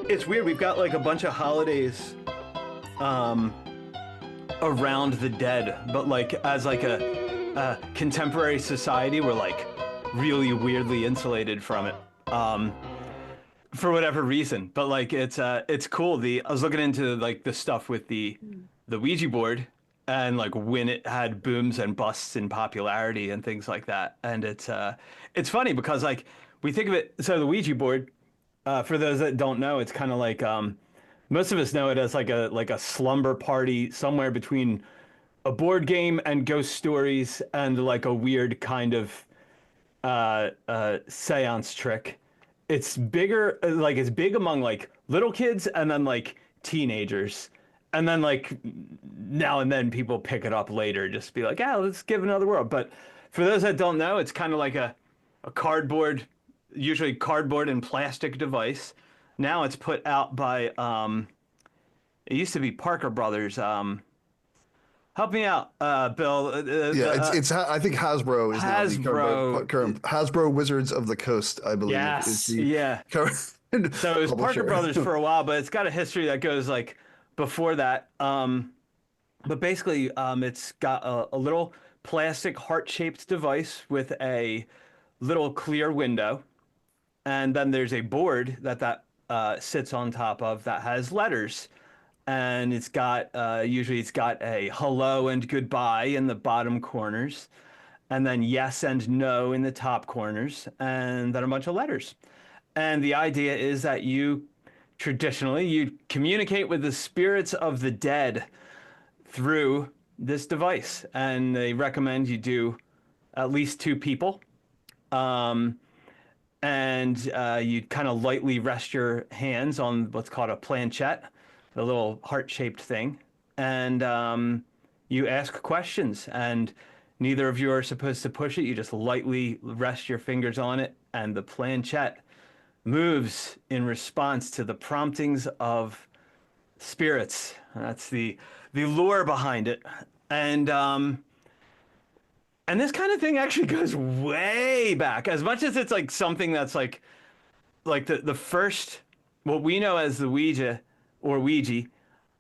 It's weird. We've got like a bunch of holidays around the dead, but like as like a contemporary society, we're like really weirdly insulated from it. For whatever reason. But like it's cool. I was looking into like the stuff with the Ouija board and like when it had booms and busts in popularity and things like that. And it's funny because like we think of it, so the Ouija board, for those that don't know, it's kind of like most of us know it as like a slumber party somewhere between a board game and ghost stories and like a weird kind of seance trick. It's bigger, like it's big among like little kids and then like teenagers. And then like now and then people pick it up later, just be like, yeah, let's give it another whirl. But for those that don't know, it's kind of like a cardboard, usually cardboard and plastic device. Now it's put out by, it used to be Parker Brothers. Help me out, Bill. It's I think Hasbro is now the Hasbro. current Hasbro Wizards of the Coast, I believe. Yes, is the yeah. current So it was Parker publisher. Brothers for a while, but it's got a history that goes like before that. But basically, it's got a little plastic heart-shaped device with a little clear window, and then there's a board that sits on top of that has letters, and it's got usually it's got a hello and goodbye in the bottom corners, and then yes and no in the top corners, and then a bunch of letters. And the idea is that traditionally you communicate with the spirits of the dead through this device, and they recommend you do at least two people. And you kind of lightly rest your hands on what's called a planchette, the little heart-shaped thing, and you ask questions. And neither of you are supposed to push it. You just lightly rest your fingers on it, and the planchette moves in response to the promptings of spirits. That's the lore behind it, and this kind of thing actually goes way back. As much as it's like something that's like the first, what we know as the Ouija or Ouija,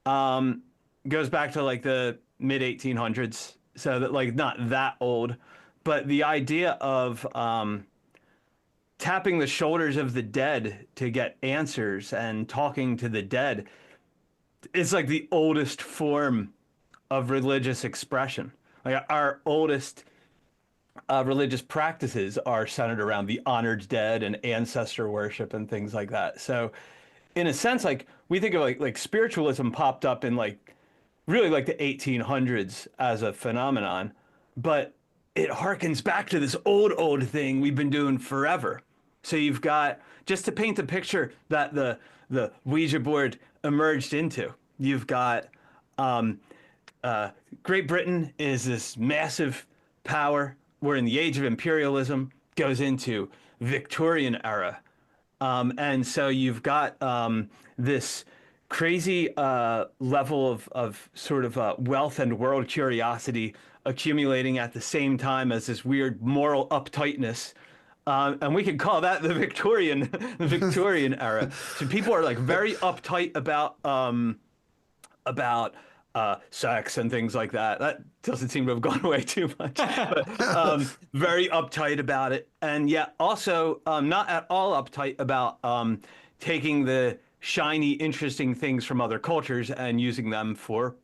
goes back to like the mid 1800s. So that like not that old, but the idea of tapping the shoulders of the dead to get answers and talking to the dead is like the oldest form of religious expression. Like our oldest religious practices are centered around the honored dead and ancestor worship and things like that. So in a sense, like we think of like spiritualism popped up in like really like the 1800s as a phenomenon, but it harkens back to this old thing we've been doing forever. So you've got, just to paint the picture that the Ouija board emerged into, you've got Great Britain is this massive power. We're in the age of imperialism, goes into Victorian era. And so you've got this crazy level of sort of wealth and world curiosity accumulating at the same time as this weird moral uptightness. And we could call that the Victorian era. So people are like very uptight about sex and things like that. That doesn't seem to have gone away too much, but very uptight about it. And yet also not at all uptight about taking the shiny, interesting things from other cultures and using them for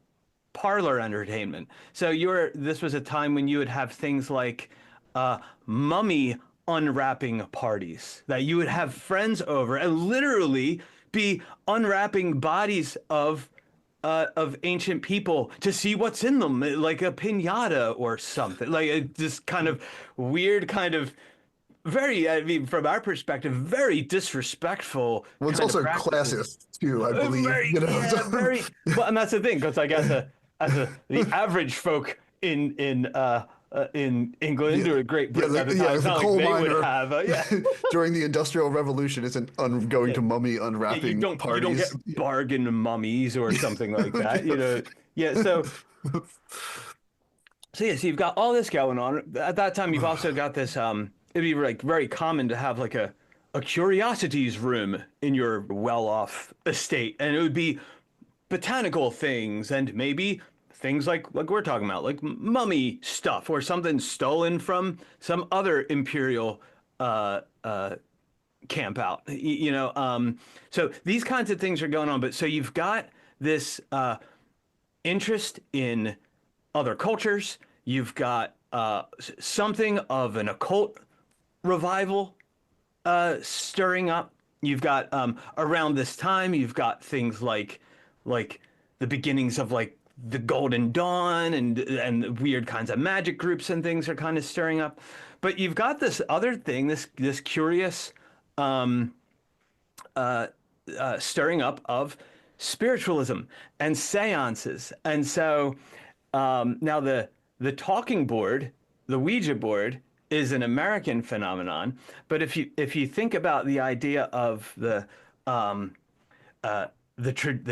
parlor entertainment. So this was a time when you would have things like mummy unwrapping parties, that you would have friends over and literally be unwrapping bodies of ancient people to see what's in them, like a piñata or something, like this kind of weird, kind of very, I mean, from our perspective, very disrespectful. Well, it's also classist too, I believe. Very, you know? yeah, very. Well, and that's the thing, because like the average folk in England or Great Britain at the time, it's not coal like they miner would have during the Industrial Revolution isn't going to mummy unwrapping parties. You don't get bargain mummies or something like that, you know. Yeah, so yeah, so you've got all this going on. At that time, you've also got this. It'd be like very common to have like a a curiosities room in your well-off estate, and it would be botanical things and maybe things like we're talking about, like mummy stuff or something stolen from some imperial uh, uh, camp out. So these kinds of things are going on. But so you've got this interest in other cultures. You've got something of an occult revival stirring up. You've got around this time, you've got things like the beginnings of like the Golden Dawn and weird kinds of magic groups and things are kind of stirring up. But you've got this other thing, this curious stirring up of spiritualism and seances. And so now the talking board, the Ouija board, is an American phenomenon. But if you think about the idea of the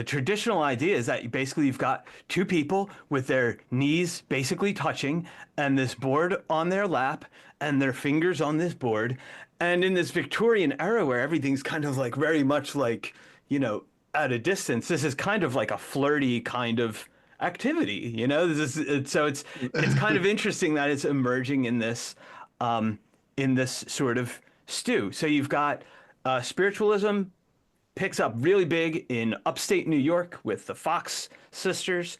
traditional idea is that basically you've got two people with their knees basically touching and this board on their lap and their fingers on this board. And in this Victorian era where everything's kind of like very much like, at a distance, this is kind of like a flirty kind of activity, so it's kind of interesting that it's emerging in this sort of stew. So you've got spiritualism picks up really big in upstate New York with the Fox sisters,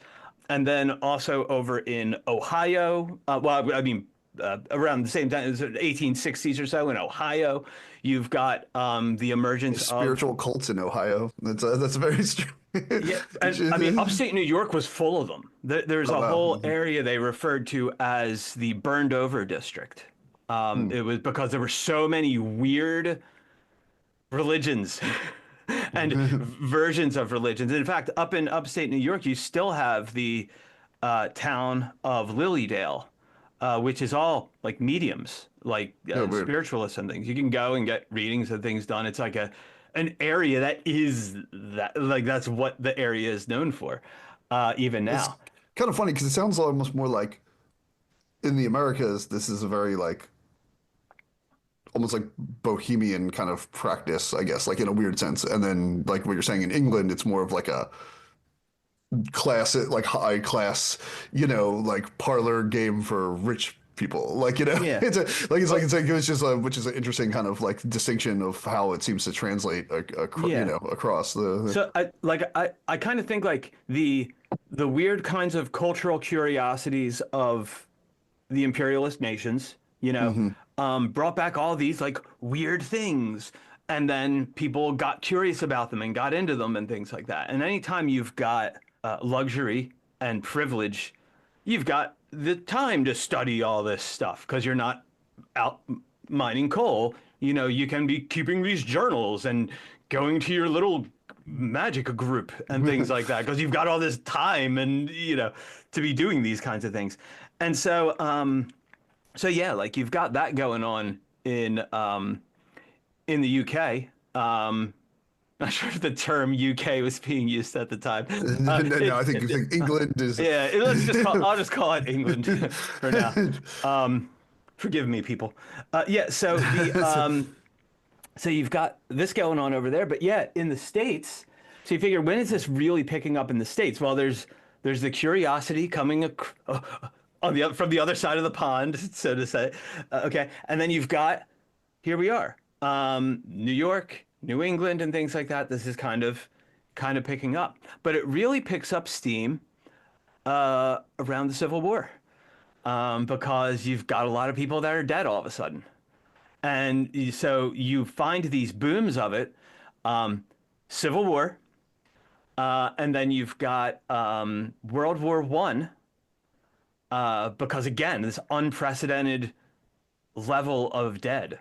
and then also over in Ohio. Around the same time, it was 1860s or so in Ohio. You've got the emergence of spiritual cults in Ohio. That's very strange. Yeah, and upstate New York was full of them. There's a whole area they referred to as the burned over district. It was because there were so many weird religions and versions of religions. In fact, up in upstate New York, you still have the town of Lilydale, which is all like mediums, like spiritualists and things. You can go and get readings and things done. It's like an area that's what the area is known for, even now. It's kind of funny because it sounds almost more like in the Americas, this is a very like almost like bohemian kind of practice, I guess, like in a weird sense. And then like what you're saying in England, it's more of like a class, like high class, like parlor game for rich people. Like, Yeah. it's just which is an interesting kind of like distinction of how it seems to translate, across the. So I kind of think like the weird kinds of cultural curiosities of the imperialist nations, brought back all these like weird things, and then people got curious about them and got into them and things like that. And anytime you've got luxury and privilege, you've got the time to study all this stuff because you're not out mining coal. You can be keeping these journals and going to your little magic group and things like that because you've got all this time and to be doing these kinds of things. And so yeah, like you've got that going on in the UK. Not sure if the term UK was being used at the time. No, I think England is. Yeah, I'll just call it England for now. Forgive me, people. So so you've got this going on over there, but yeah, in the States. So you figure, when is this really picking up in the States? Well, there's the curiosity coming from the other side of the pond, so to say. Okay, and then you've got, here we are, New York, New England, and things like that. This is kind of picking up, but it really picks up steam around the Civil War, because you've got a lot of people that are dead all of a sudden, and so you find these booms of it, Civil War, and then you've got World War One. Because again, this unprecedented level of dead.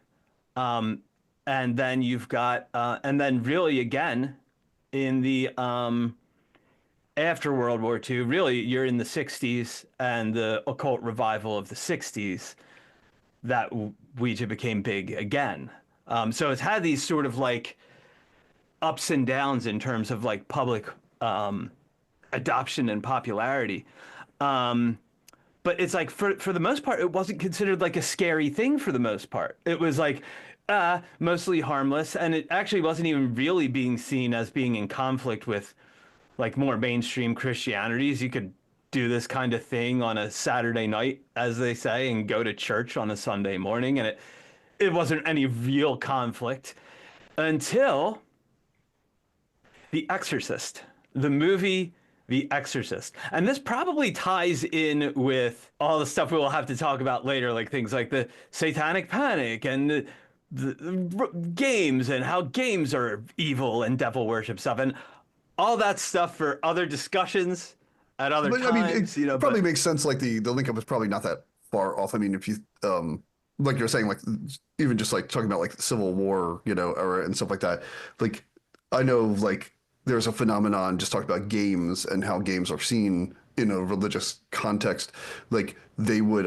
And then you've got, and then really again, in the after World War II, really you're in the 60s and the occult revival of the 60s that Ouija became big again. So it's had these sort of like ups and downs in terms of like public adoption and popularity. But it's like for the most part, it wasn't considered like a scary thing for the most part. It was like Mostly harmless, and it actually wasn't even really being seen as being in conflict with like more mainstream Christianities. You could do this kind of thing on a Saturday night, as they say, and go to church on a Sunday morning, and it wasn't any real conflict until The Exorcist, the movie The Exorcist. And this probably ties in with all the stuff we will have to talk about later, like things like the Satanic Panic and the games and how games are evil and devil worship stuff and all that stuff for other discussions at other But I mean, times, it but probably makes sense. Like the link up is probably not that far off. I mean, if you like you're saying, like even just like talking about like the Civil War, era and stuff like that. Like I know like there's a phenomenon just talking about games and how games are seen in a religious context. Like they would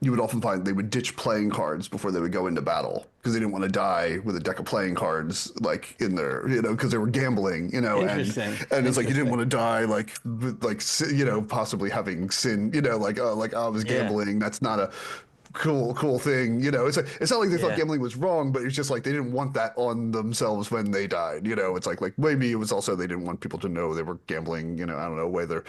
you would often find they would ditch playing cards before they would go into battle because they didn't want to die with a deck of playing cards like in their because they were gambling interesting. and it's like you didn't Interesting. want to die like possibly having sin like I was Yeah. gambling. That's not a cool thing. It's not like they thought Yeah. gambling was wrong, but it's just like they didn't want that on themselves when they died. It's like maybe it was also they didn't want people to know they were gambling. I don't know, away their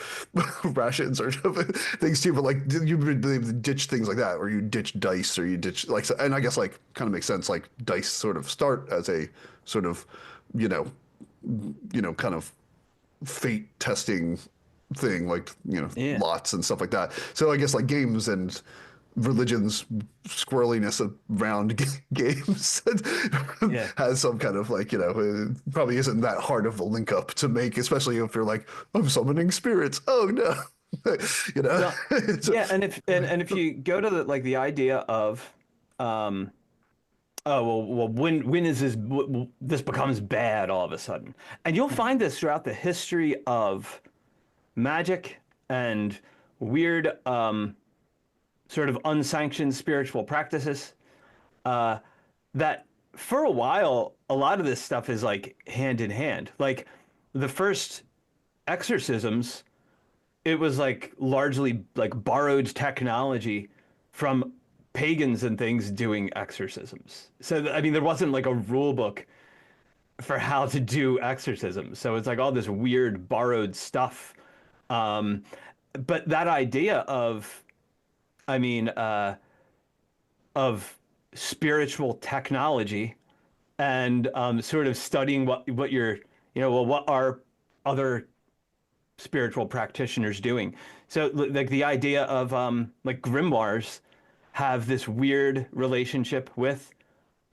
rations or things too. But like you would ditch things like that, or you ditch dice, or you ditch like, and I guess like kind of makes sense. Like dice sort of start as a sort of you know kind of fate testing thing, like Yeah. lots and stuff like that. So I guess like games and religion's squirreliness around games Yeah. has some kind of like it probably isn't that hard of a link up to make, especially if you're like I'm summoning spirits. Oh no, you know. Well, yeah, and if you go to the idea of um oh well when is this becomes bad all of a sudden, and you'll find this throughout the history of magic and weird sort of unsanctioned spiritual practices, uh that for a while a lot of this stuff is like hand in hand. Like the first exorcisms, it was like largely like borrowed technology from pagans and things doing exorcisms. So I mean, there wasn't like a rule book for how to do exorcisms. So it's like all this weird borrowed stuff. Um, but that idea of, I mean, of spiritual technology and sort of studying what you're, well, what are other spiritual practitioners doing. So like the idea of like grimoires have this weird relationship with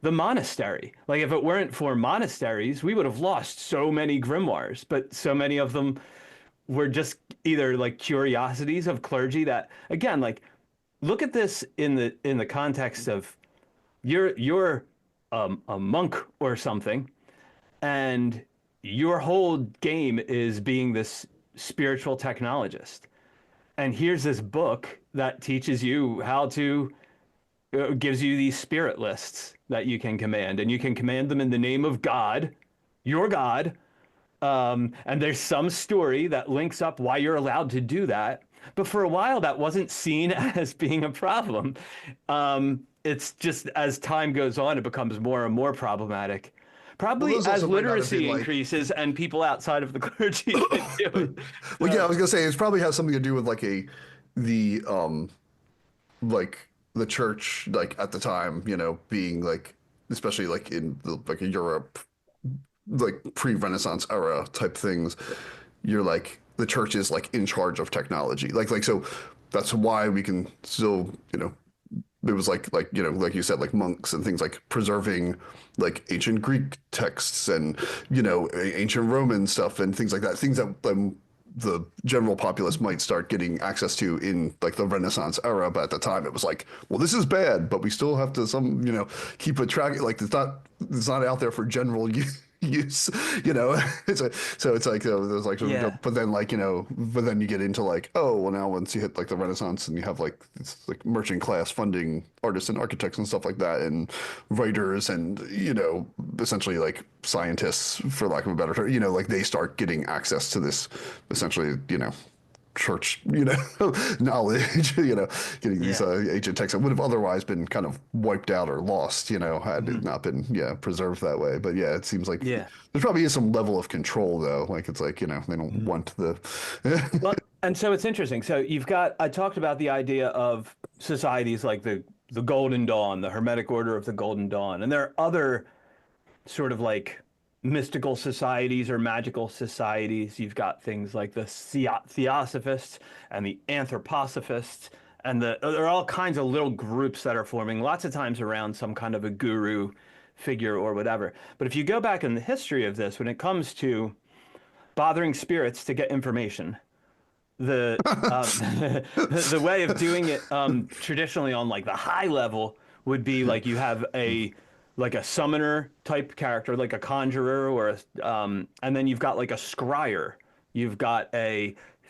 the monastery. Like if it weren't for monasteries, we would have lost so many grimoires, but so many of them were just either like curiosities of clergy that again, like look at this in the context of you're a monk or something, and your whole game is being this spiritual technologist. And here's this book that teaches you how to, gives you these spirit lists that you can command, and you can command them in the name of God, your God. And there's some story that links up why you're allowed to do that. But for a while, that wasn't seen as being a problem. It's just as time goes on, it becomes more and more problematic. Well, Probably those as also might not have been literacy like increases and people outside of the clergy can do it. well, yeah, I So, was gonna say it's probably has something to do with like the like the church like at the time, being like especially like in like in Europe, like pre-Renaissance era type things. You're like the church is like in charge of technology, like so that's why we can still it was like like you said, like monks and things like preserving like ancient Greek texts and ancient Roman stuff and things like that, things that the general populace might start getting access to in like the Renaissance era. But at the time it was like, well, this is bad, but we still have to keep a track, like it's not out there for general use. It's so it's like there's like yeah. but then like but then you get into like, oh well, now once you hit like the Renaissance and you have like it's like merchant class funding artists and architects and stuff like that and writers and essentially like scientists, for lack of a better term, like they start getting access to this essentially church, knowledge, getting these ancient texts that would have otherwise been kind of wiped out or lost, had it not been, preserved that way. But yeah, it seems like Yeah. there probably is some level of control though. Like it's like, they don't want the. Well, and so it's interesting. So I talked about the idea of societies like the Golden Dawn, the Hermetic Order of the Golden Dawn, and there are other sort of like mystical societies or magical societies. You've got things like the Theosophists and the Anthroposophists, and there are all kinds of little groups that are forming, lots of times around some kind of a guru figure or whatever. But if you go back in the history of this, when it comes to bothering spirits to get information, the the way of doing it traditionally on like the high level would be like you have a summoner type character, like a conjurer, or and then you've got like a scryer. You've got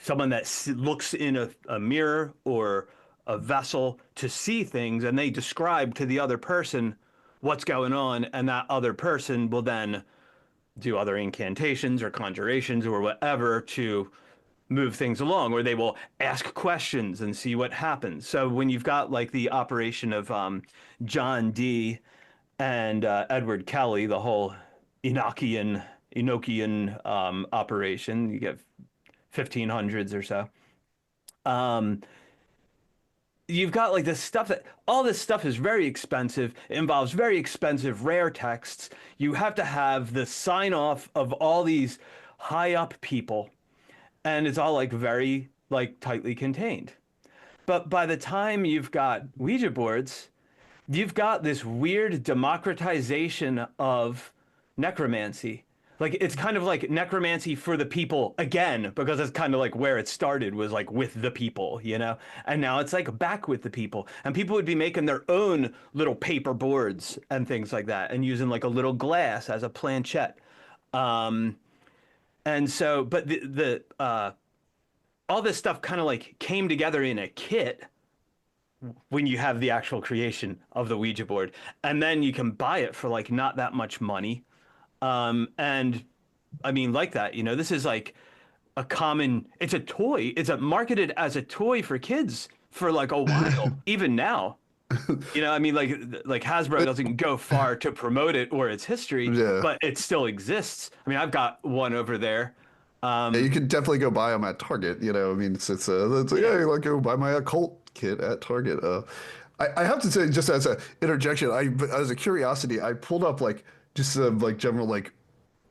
someone that looks in a mirror or a vessel to see things, and they describe to the other person what's going on, and that other person will then do other incantations or conjurations or whatever to move things along, or they will ask questions and see what happens. So when you've got like the operation of John Dee and Edward Kelly, the whole Enochian operation, you get 1500s or so. You've got like all this stuff is very expensive. It involves very expensive rare texts. You have to have the sign off of all these high up people, and it's all like very like tightly contained. But by the time you've got Ouija boards, you've got this weird democratization of necromancy. Like it's kind of like necromancy for the people again, because it's kind of like where it started was like with the people, and now it's like back with the people, and people would be making their own little paper boards and things like that, and using like a little glass as a planchette. And so, but the all this stuff kind of like came together in a kit when you have the actual creation of the Ouija board, and then you can buy it for like not that much money. And I mean, like that, this is like it's a toy. It's marketed as a toy for kids for like a while, even now. I mean, like Hasbro doesn't go far to promote it or its history, Yeah. but it still exists. I mean, I've got one over there. Yeah, you can definitely go buy them at Target. I mean, it's like, yeah, like go buy my occult kit at Target. I have to say, just as an interjection, as a curiosity, I pulled up like just like general like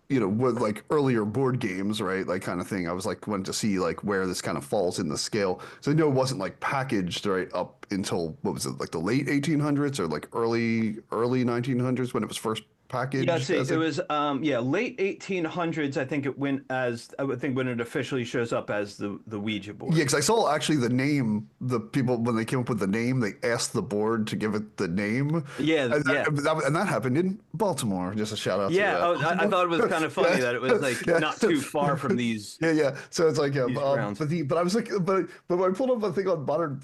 with like earlier board games, right? Like kind of thing. I was like wanting to see like where this kind of falls in the scale. So I know it wasn't like packaged right up until what was it, like the late 1800s or like early 1900s when it was first packaged. Yeah, see, it was late 1800s. I think I would think when it officially shows up as the Ouija board. Yeah, because I saw actually the name. The people when they came up with the name, they asked the board to give it the name. Yeah, and yeah. That happened in Baltimore. Just a shout out. Yeah, to that. I thought it was kind of funny that it was like not too far from these. Yeah. So it's like but I was like, but when I pulled up a thing on modern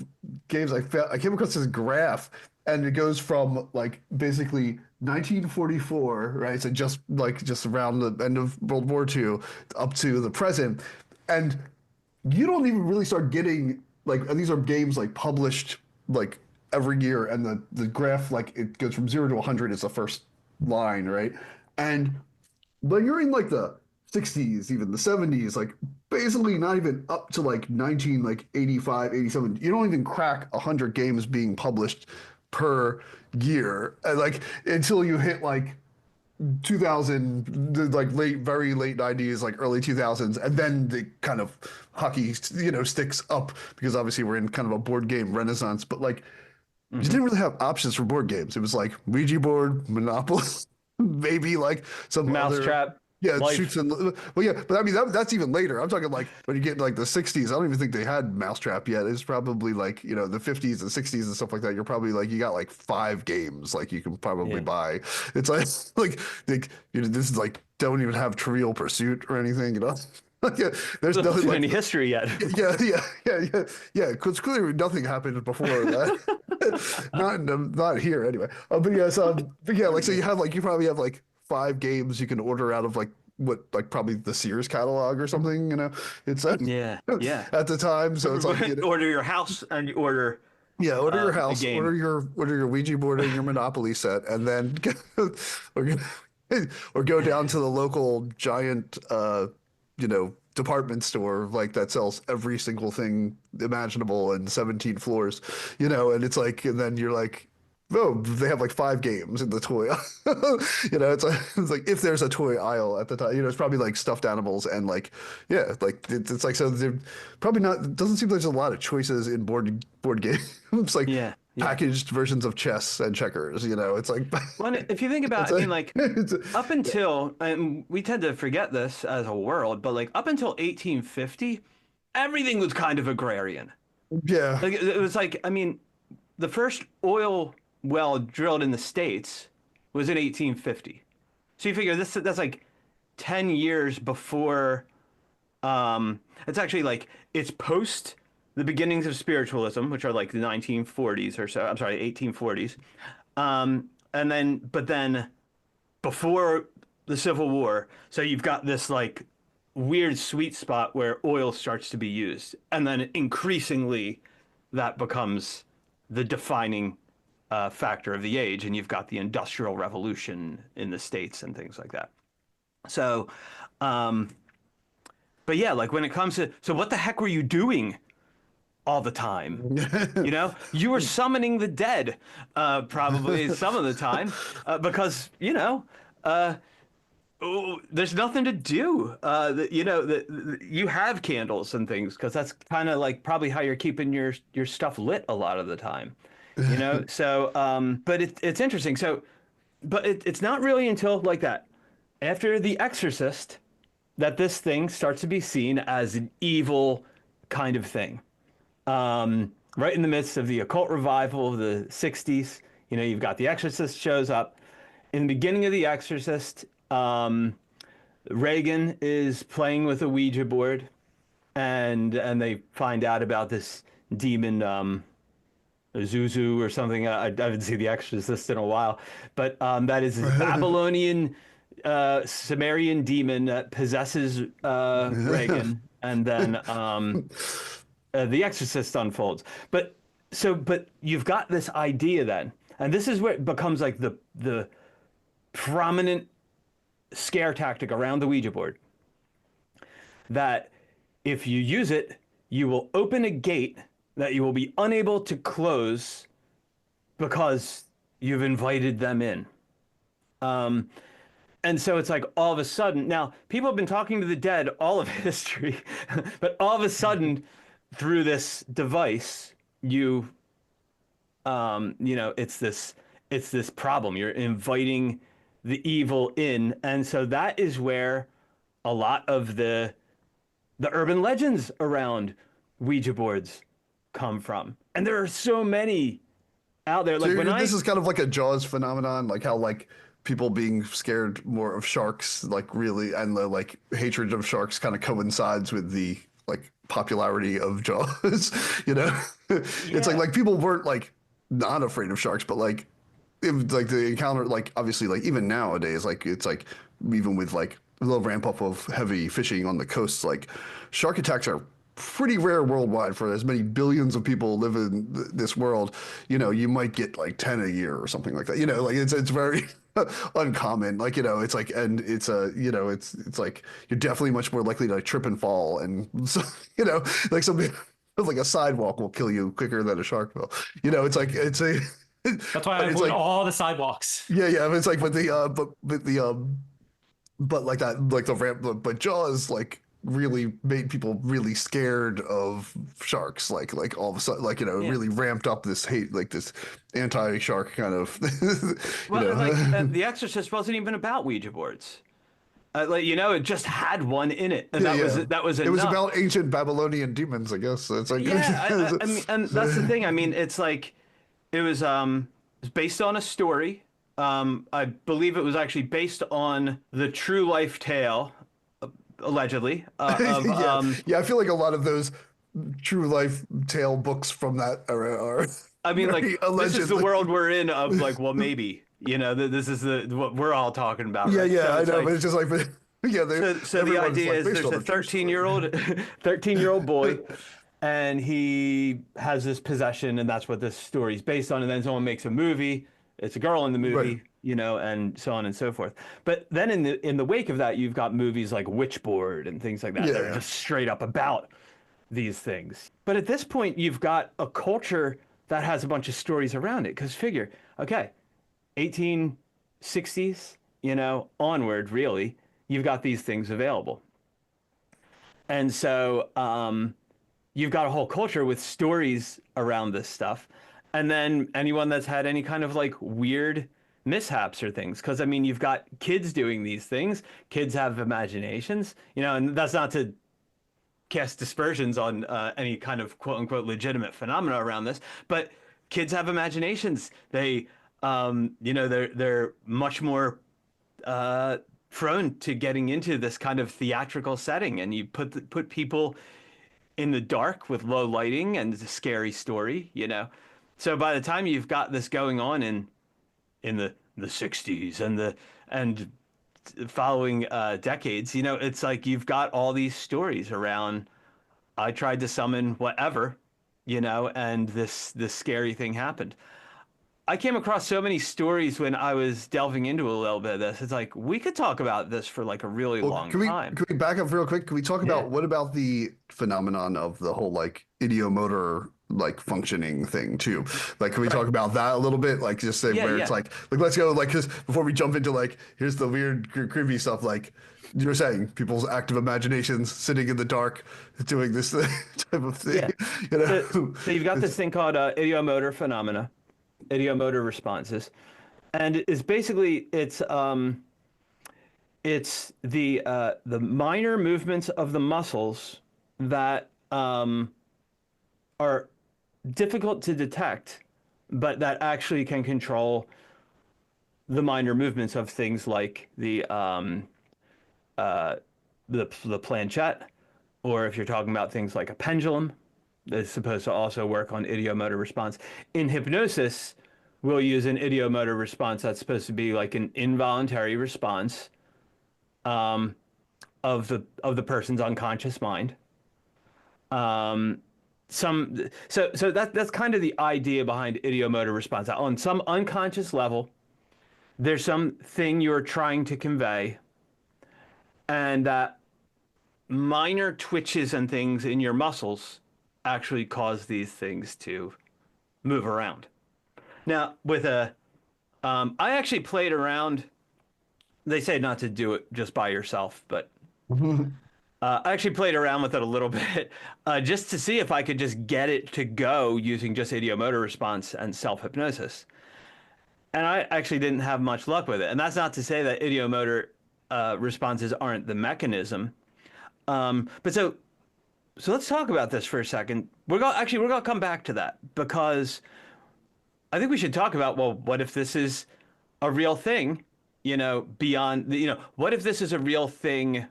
games, I came across this graph, and it goes from like basically 1944, right? So just around the end of World War II up to the present, and you don't even really start getting like, and these are games like published like every year, and the graph like it goes from 0 to 100 is the first line, right? And when you're in like the 60s, even the 70s, like basically not even up to like 85, 87, you don't even crack 100 games being published per year, like until you hit like 2000, like very late 90s, like early 2000s, and then the kind of hockey sticks up, because obviously we're in kind of a board game renaissance. But like you didn't really have options for board games. It was like Ouija board, Monopoly, maybe like some Mousetrap. Yeah, Life. shoots and well, yeah, but I mean that's even later. I'm talking like when you get like the 60s. I don't even think they had Mousetrap yet. It's probably like the 50s and 60s and stuff like that. You're probably like you got like 5 games like you can probably buy. It's like this is like don't even have Trivial Pursuit or anything. Yeah, there's nothing like any history yet. Yeah. Because clearly nothing happened before that. not here anyway. But yeah, so like so you probably have like 5 games you can order out of like what like probably the Sears catalog or something, you know. It's Yeah, yeah. at the time, so it's like, you know, Order your house and you order yeah, order your a house, game. order your Ouija board and your Monopoly set, and then or, or go down to the local giant you know, department store like that sells every single thing imaginable and 17 floors, you know, and it's like, and then you're like, oh, they have like 5 games in the toy. You know, it's like if there's a toy aisle at the time, you know, it's probably like stuffed animals and like, yeah, like it's like, so they're probably not, it doesn't seem like there's a lot of choices in board games, like Yeah, yeah. packaged versions of chess and checkers, you know, it's like, Well, and if you think about, it's I mean, like, like it's up until, and we tend to forget this as a world, but like up until 1850, everything was kind of agrarian. yeah. Like it was like, I mean, the first oil well drilled in the States was in 1850. So you figure that's like 10 years before it's actually like it's post the beginnings of spiritualism, which are like the 1940s or so. I'm sorry, 1840s. And then but then before the Civil War, so you've got this like weird sweet spot where oil starts to be used, and then increasingly that becomes the defining factor of the age, and you've got the Industrial Revolution in the States and things like that. So, but yeah, like when it comes to, so what the heck were you doing all the time? You know, you were summoning the dead, probably some of the time, because you know, there's nothing to do. You know, you have candles and things because that's kind of like probably how you're keeping your stuff lit a lot of the time. You know, so but it's interesting. So, but it's not really until like that after The Exorcist that this thing starts to be seen as an evil kind of thing. Right in the midst of the occult revival of the 60s, you know, you've got The Exorcist shows up. In the beginning of The Exorcist, Reagan is playing with a Ouija board, and they find out about this demon, Zuzu or something. I haven't seen The Exorcist in a while, but that is this Babylonian, Sumerian demon that possesses Reagan, and then The Exorcist unfolds. But you've got this idea then, and this is where it becomes like the prominent scare tactic around the Ouija board. That if you use it, you will open a gate that you will be unable to close because you've invited them in. And so it's like all of a sudden, now people have been talking to the dead all of history, but all of a sudden, through this device, you know, it's this problem. You're inviting the evil in, and so that is where a lot of the urban legends around Ouija boards come from, and there are so many out there. Like So when I this is kind of like a Jaws phenomenon, like how like people being scared more of sharks, like really, and the like hatred of sharks kind of coincides with the like popularity of Jaws. You know, it's yeah like people weren't like not afraid of sharks, but like if like the encounter, like obviously, like even nowadays, like it's like even with like a little ramp up of heavy fishing on the coasts, like shark attacks are pretty rare worldwide for as many billions of people live in this world. You know, you might get like 10 a year or something like that. You know, like it's very uncommon. Like, you know, it's like, and it's a, you know, it's like you're definitely much more likely to like, trip and fall, and so, you know, like something like a sidewalk will kill you quicker than a shark will. You know, it's like it's a. That's why I It's avoid like, all the sidewalks. yeah, yeah. It's like, but like that, like the ramp, but Jaws like really made people really scared of sharks. Like all of a sudden, like you know, yeah really ramped up this hate, like this anti-shark kind of, you well like know. The Exorcist wasn't even about Ouija boards. Like you know, it just had one in it, and Yeah, yeah. that was It was enough. about ancient Babylonian demons, I guess. It's like, Yeah, I mean, and that's the thing. I mean, it's like it's based on a story. I believe it was actually based on the true life tale, allegedly, of yeah, yeah. I feel like a lot of those true life tale books from that era are I mean, like very this is the allegedly. world we're in. Of like, well, maybe you know, this is the what we're all talking about, Yeah, right? yeah, So I it's know, like, but it's just like, Yeah, So the everyone's idea like is based there's on a a true story. 13-year-old boy, and he has this possession, and that's what this story's based on. And then someone makes a movie. It's a girl in the Right. movie, and so on and so forth. But then in the wake of that, you've got movies like Witchboard and things like that. Yeah, They're yeah. just straight up about these things. But at this point, you've got a culture that has a bunch of stories around it. Because figure, okay, 1860s, onward, really, you've got these things available. And so you've got a whole culture with stories around this stuff. And then anyone that's had any kind of like weird mishaps or things. Because I mean, you've got kids doing these things, kids have imaginations, and that's not to cast dispersions on any kind of quote unquote legitimate phenomena around this, but kids have imaginations. They're much more prone to getting into this kind of theatrical setting, and you put people in the dark with low lighting and it's a scary story. So by the time you've got this going on in the 60s and following decades, it's like you've got all these stories around. I tried to summon whatever, and this scary thing happened. I came across so many stories when I was delving into a little bit of this. It's like we could talk about this for like a really Well, long can we time. can we back up real quick? Can we talk Yeah. about what about the phenomenon of the whole like ideomotor like functioning thing too? Like, can we talk Right. about that a little bit? Like, just say Yeah, where it's yeah. like let's go like because before we jump into like here's the weird creepy stuff like you're saying people's active imaginations sitting in the dark doing this type of thing. Yeah. You So, know, so you've got it's this thing called ideomotor phenomena, ideomotor responses, and it's basically it's the minor movements of the muscles that are difficult to detect, but that actually can control the minor movements of things like the planchette, or if you're talking about things like a pendulum, that's supposed to also work on ideomotor response. In hypnosis, we'll use an ideomotor response that's supposed to be like an involuntary response of the person's unconscious mind. So that's kind of the idea behind ideomotor response. On some unconscious level, there's something you're trying to convey, and that minor twitches and things in your muscles actually cause these things to move around. Now, I actually played around. They say not to do it just by yourself, but I actually played around with it a little bit just to see if I could just get it to go using just ideomotor response and self hypnosis. And I actually didn't have much luck with it. And that's not to say that ideomotor responses aren't the mechanism. But so let's talk about this for a second. We're gonna come back to that because I think we should talk about, well, what if this is a real thing? Beyond what if this is a real thing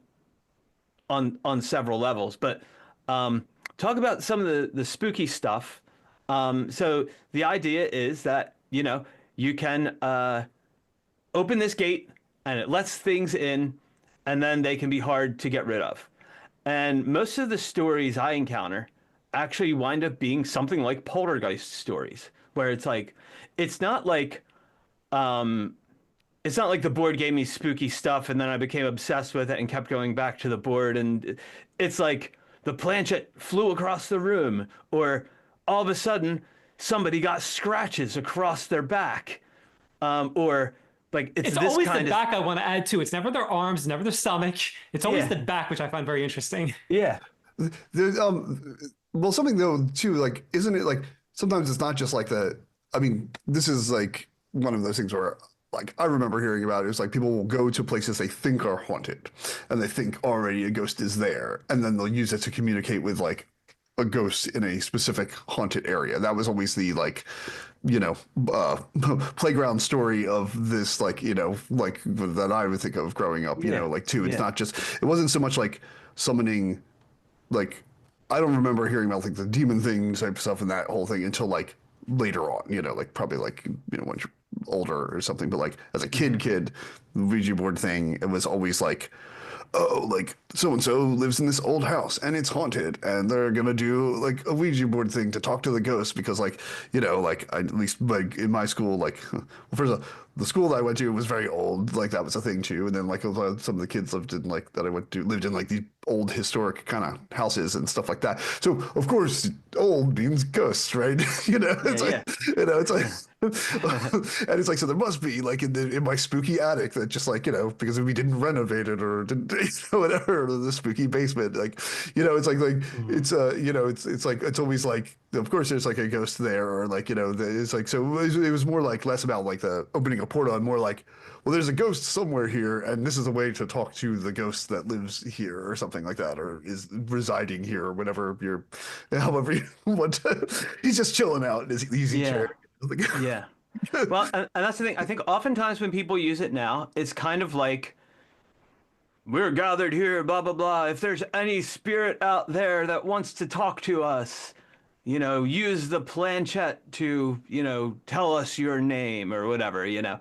on several levels? But talk about some of the spooky stuff. So the idea is that you can open this gate and it lets things in, and then they can be hard to get rid of. And most of the stories I encounter actually wind up being something like poltergeist stories, where it's not like um, it's not like the board gave me spooky stuff and then I became obsessed with it and kept going back to the board. And it's like the planchette flew across the room, or all of a sudden somebody got scratches across their back, or like it's It's this always the kind of back I want to add to. It's never their arms, never their stomach. It's always yeah, the back, which I find very interesting. yeah, There's well something though too like isn't it like sometimes it's not just like the I mean this is like one of those things where like I remember hearing about it. It's like people will go to places they think are haunted and they think already a ghost is there and then they'll use it to communicate with like a ghost in a specific haunted area. That was always the like you know uh playground story of this like like that I would think of growing up yeah, like too. It's yeah. not just it wasn't so much like summoning like I don't remember hearing about like the demon thing type stuff and that whole thing until like later on, like probably like when you're older or something. But like as a Mhm. kid, the Ouija board thing, it was always like, oh, like so and so lives in this old house and it's haunted, and they're gonna do like a Ouija board thing to talk to the ghosts because, like, like at least like in my school, like, well, first of all, the school that I went to was very old, like that was a thing too, and then like some of the kids lived in like that I went to lived in like these old historic kind of houses and stuff like that. So of course, old means ghosts, right? It's Yeah, it's like. And it's like, so there must be like in my spooky attic that just like, because we didn't renovate it or didn't, whatever, or the spooky basement, like, it's like it's it's like it's always like, of course there's like a ghost there, or like, it's like, so it was more like less about like the opening a portal and more like, well, there's a ghost somewhere here and this is a way to talk to the ghost that lives here or something like that, or is residing here, or whatever however you want to, he's just chilling out in his easy chair. Yeah. Well, and that's the thing. I think oftentimes when people use it now, it's kind of like, we're gathered here, blah, blah, blah. If there's any spirit out there that wants to talk to us, use the planchette to, tell us your name or whatever, And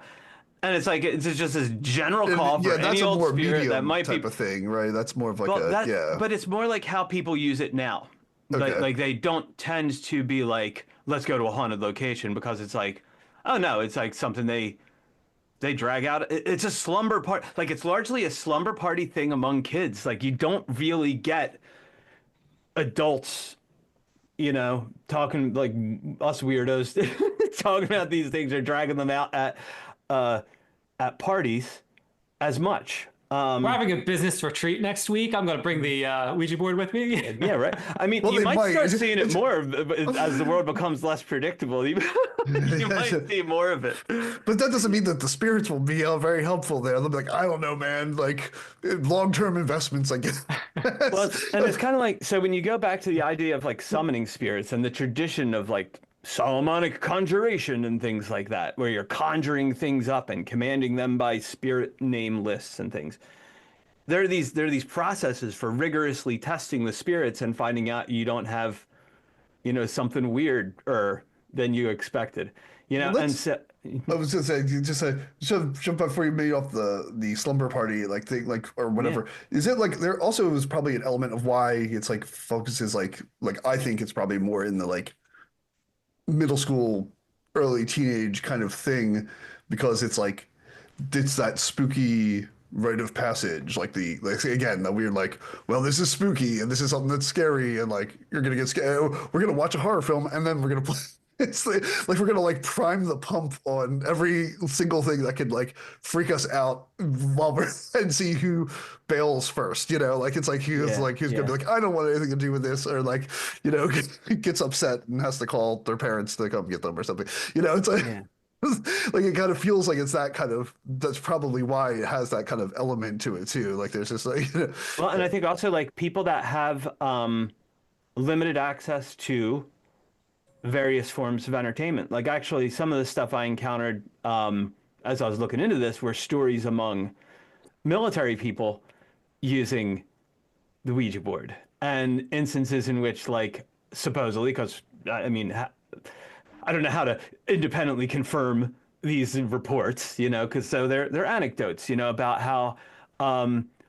it's like, it's just this general call for any old spirit that might type be of thing, right? That's more of like But it's more like how people use it now. Okay. Like they don't tend to be like, let's go to a haunted location, because it's like, oh no, it's like something they drag out. It's a slumber part. Like, it's largely a slumber party thing among kids. Like, you don't really get adults, talking like us weirdos talking about these things or dragging them out at parties as much. We're having a business retreat next week. I'm going to bring the Ouija board with me. Yeah, right. I mean, you might start seeing it more as the world becomes less predictable. You might see more of it. But that doesn't mean that the spirits will be very helpful there. They'll be like, I don't know, man, like long-term investments, I guess. Well, and it's kind of like, so when you go back to the idea of like summoning spirits and the tradition of like Solomonic conjuration and things like that, where you're conjuring things up and commanding them by spirit name lists and things. There are these processes for rigorously testing the spirits and finding out you don't have, something weirder than you expected. And so I was gonna say, just jump before you made off the slumber party thing, or whatever. Yeah. Is it like there also was probably an element of why it's like focuses like I think it's probably more in the like middle school, early teenage kind of thing, because it's like it's that spooky rite of passage, like again the weird like, well, this is spooky and this is something that's scary and like you're gonna get scared. We're gonna watch a horror film and then we're gonna play. It's like we're gonna like prime the pump on every single thing that could like freak us out while we're and see who bails first. Like it's like who's gonna be like, I don't want anything to do with this, or like gets upset and has to call their parents to come get them or something. It's like like it kind of feels like it's that kind of, that's probably why it has that kind of element to it too. Like there's just like well, and I think also like people that have limited access to various forms of entertainment. Like actually some of the stuff I encountered as I was looking into this were stories among military people using the Ouija board, and instances in which like supposedly, because I mean I don't know how to independently confirm these reports, because so they're anecdotes, about how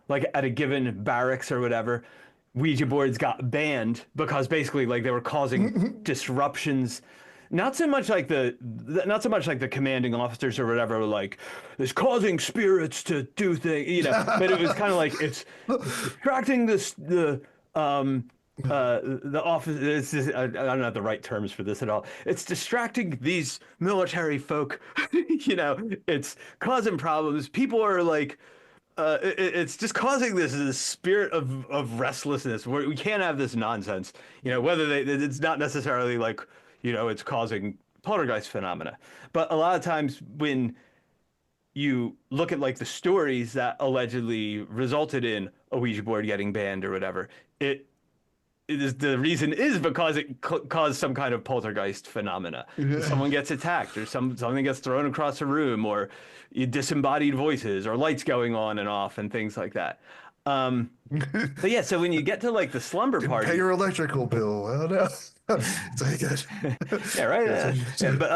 like at a given barracks or whatever, Ouija boards got banned because basically like they were causing disruptions. Not so much like the commanding officers or whatever were like, it's causing spirits to do things, but it was kind of like it's distracting the office. It's just, I don't have the right terms for this at all. It's distracting these military folk. It's causing problems. People are like, it's just causing this spirit of restlessness where we can't have this nonsense. Whether it's not necessarily like, it's causing poltergeist phenomena, but a lot of times when you look at like the stories that allegedly resulted in a Ouija board getting banned or whatever, the reason is because it caused some kind of poltergeist phenomena. Someone gets attacked, or something gets thrown across a room, or disembodied voices, or lights going on and off, and things like that. But yeah, so when you get to like the slumber party, pay your electrical bill. I don't know. It's like yeah, right. Yeah, but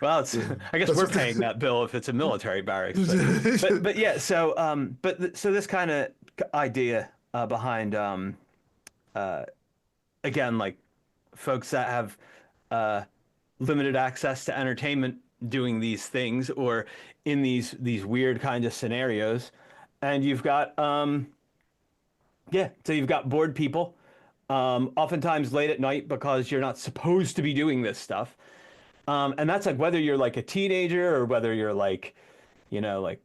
well, I guess we're paying that bill if it's a military barracks. But yeah, so so this kind of idea behind again, like folks that have uh, limited access to entertainment doing these things or in these weird kind of scenarios. And you've got yeah, so you've got bored people, oftentimes late at night because you're not supposed to be doing this stuff. And that's like whether you're like a teenager or whether you're like, like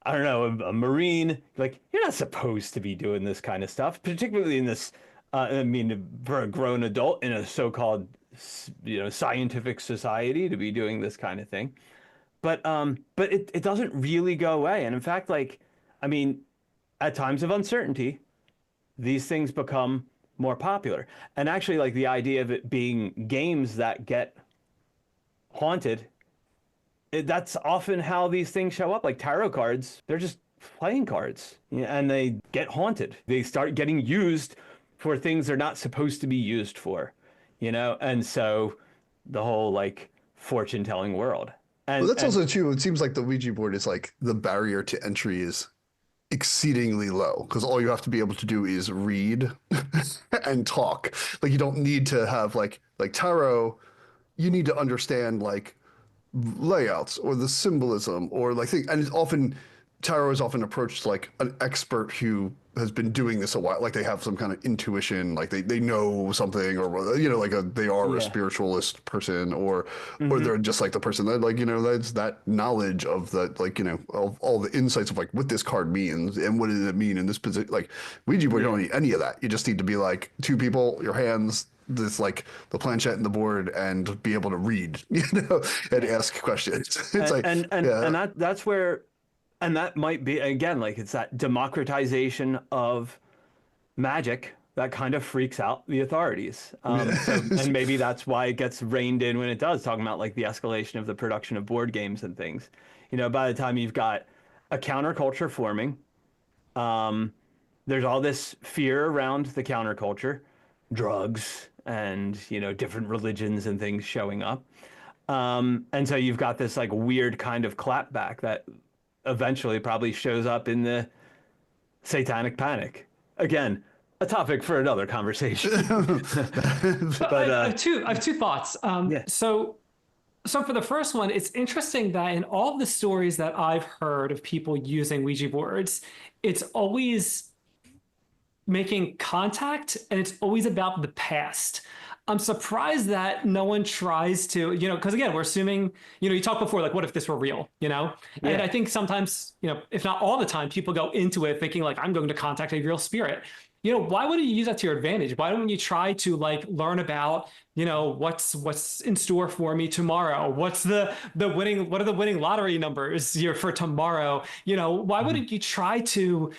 I don't know, a Marine, like you're not supposed to be doing this kind of stuff, particularly in this, I mean, for a grown adult in a so-called, scientific society to be doing this kind of thing. But it doesn't really go away. And in fact, like, I mean, at times of uncertainty, these things become more popular. And actually, like the idea of it being games that get haunted, that's often how these things show up. Like tarot cards, they're just playing cards, and they get haunted. They start getting used for things they're not supposed to be used for, And so the whole like fortune telling world. Well, that's also true. It seems like the Ouija board is like the barrier to entry is exceedingly low because all you have to be able to do is read and talk. Like you don't need to have like tarot. You need to understand like layouts or the symbolism or like thing. And it's often tarot is often approached like an expert who has been doing this a while. Like they have some kind of intuition, like they know something, or like they are a spiritualist person, or they're just like the person that like that's that knowledge of that like of all the insights of like what this card means and what does it mean in this position. Like Ouija board, you don't need any of that. You just need to be like two people, your hands, this like the planchette and the board, and be able to read, and ask questions. It's and that's where. And that might be, again, like it's that democratization of magic that kind of freaks out the authorities. And maybe that's why it gets reined in when it does, talking about like the escalation of the production of board games and things. By the time you've got a counterculture forming, there's all this fear around the counterculture, drugs and, different religions and things showing up. And so you've got this like weird kind of clapback that eventually probably shows up in the satanic panic. Again, a topic for another conversation. but I have two thoughts. So for the first one, it's interesting that in all of the stories that I've heard of people using Ouija boards, it's always making contact and it's always about the past. I'm surprised that no one tries to, because again, we're assuming, you talked before, like, what if this were real, And I think sometimes, if not all the time, people go into it thinking like, I'm going to contact a real spirit. Why wouldn't you use that to your advantage? Why don't you try to like learn about, what's in store for me tomorrow? What are the winning lottery numbers for tomorrow? Why wouldn't you try to,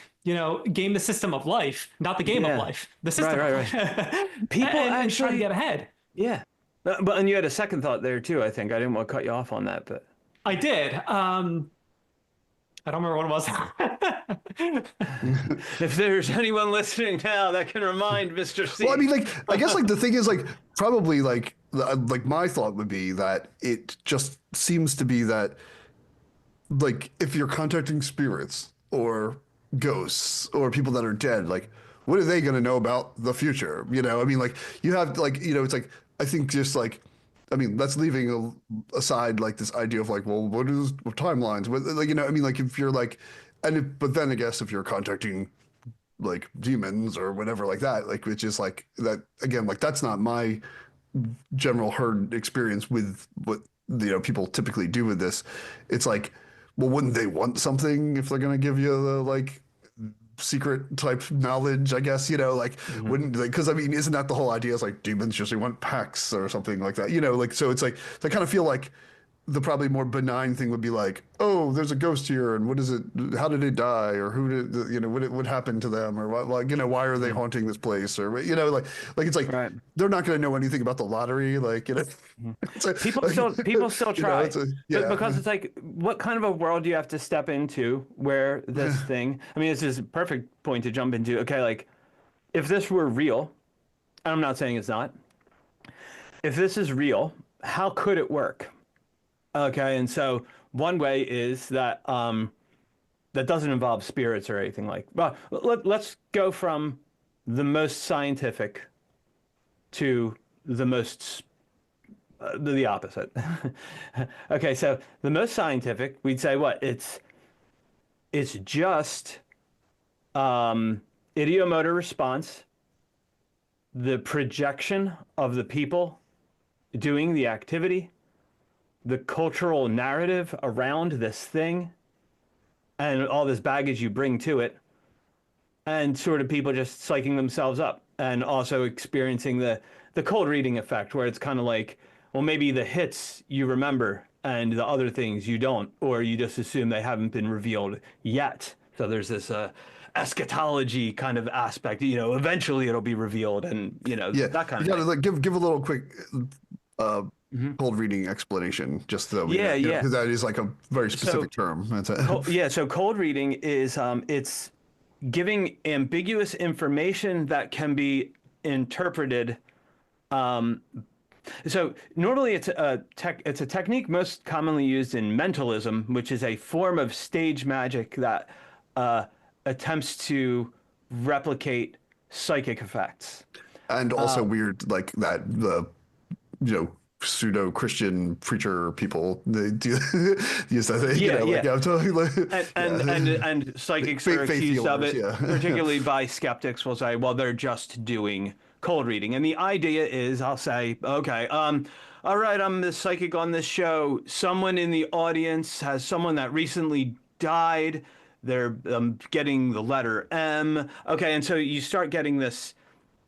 game the system of life, not the game of life, the system of life. People and try to get ahead. Yeah. And you had a second thought there too, I think. I didn't want to cut you off on that, but I did. I don't remember what it was. If there's anyone listening now that can remind Mr. C. Well, I mean, like, I guess like the thing is like probably like my thought would be that it just seems to be that like if you're contacting spirits or ghosts or people that are dead, like what are they going to know about the future? I mean, like you have like, it's like, I think just like, I mean, that's leaving aside like this idea of like, well, what is timelines? Like, I mean, like if you're like, but then I guess if you're contacting like demons or whatever like that, like, which is like that, again, like that's not my general herd experience with what, people typically do with this. It's like, well, wouldn't they want something if they're going to give you the like secret type knowledge, I guess, wouldn't they? Because I mean, isn't that the whole idea? Is like demons usually want packs or something like that, like, so it's like, I kind of feel like the probably more benign thing would be like, oh, there's a ghost here, and what is it? How did it die, or who did what happened to them, or what, like, why are they haunting this place, or like it's like they're not going to know anything about the lottery, like like, people still try, because it's like, what kind of a world do you have to step into where this thing? I mean, this is a perfect point to jump into. Okay, like if this were real, and I'm not saying it's not. If this is real, how could it work? Okay, and so one way is that that doesn't involve spirits or anything like. Well, let's go from the most scientific to the most the opposite. Okay, so the most scientific, we'd say what? It's just ideomotor response, the projection of the people doing the activity, the cultural narrative around this thing, and all this baggage you bring to it, and sort of people just psyching themselves up, and also experiencing the cold reading effect, where it's kind of like, well, maybe the hits you remember and the other things you don't, or you just assume they haven't been revealed yet. So there's this eschatology kind of aspect. Eventually it'll be revealed, and that kind of thing. Like give a little quick cold reading explanation, just so because that is like a very specific term. That's it. So cold reading is it's giving ambiguous information that can be interpreted. So normally it's a technique most commonly used in mentalism, which is a form of stage magic that attempts to replicate psychic effects. And also weird, like that the pseudo-Christian preacher people, they do use that thing. Totally like, and psychics are accused of it, particularly by skeptics will say, well, they're just doing cold reading. And the idea is, I'll say, okay, all right, I'm the psychic on this show. Someone in the audience has someone that recently died. They're getting the letter M. Okay, and so you start getting this,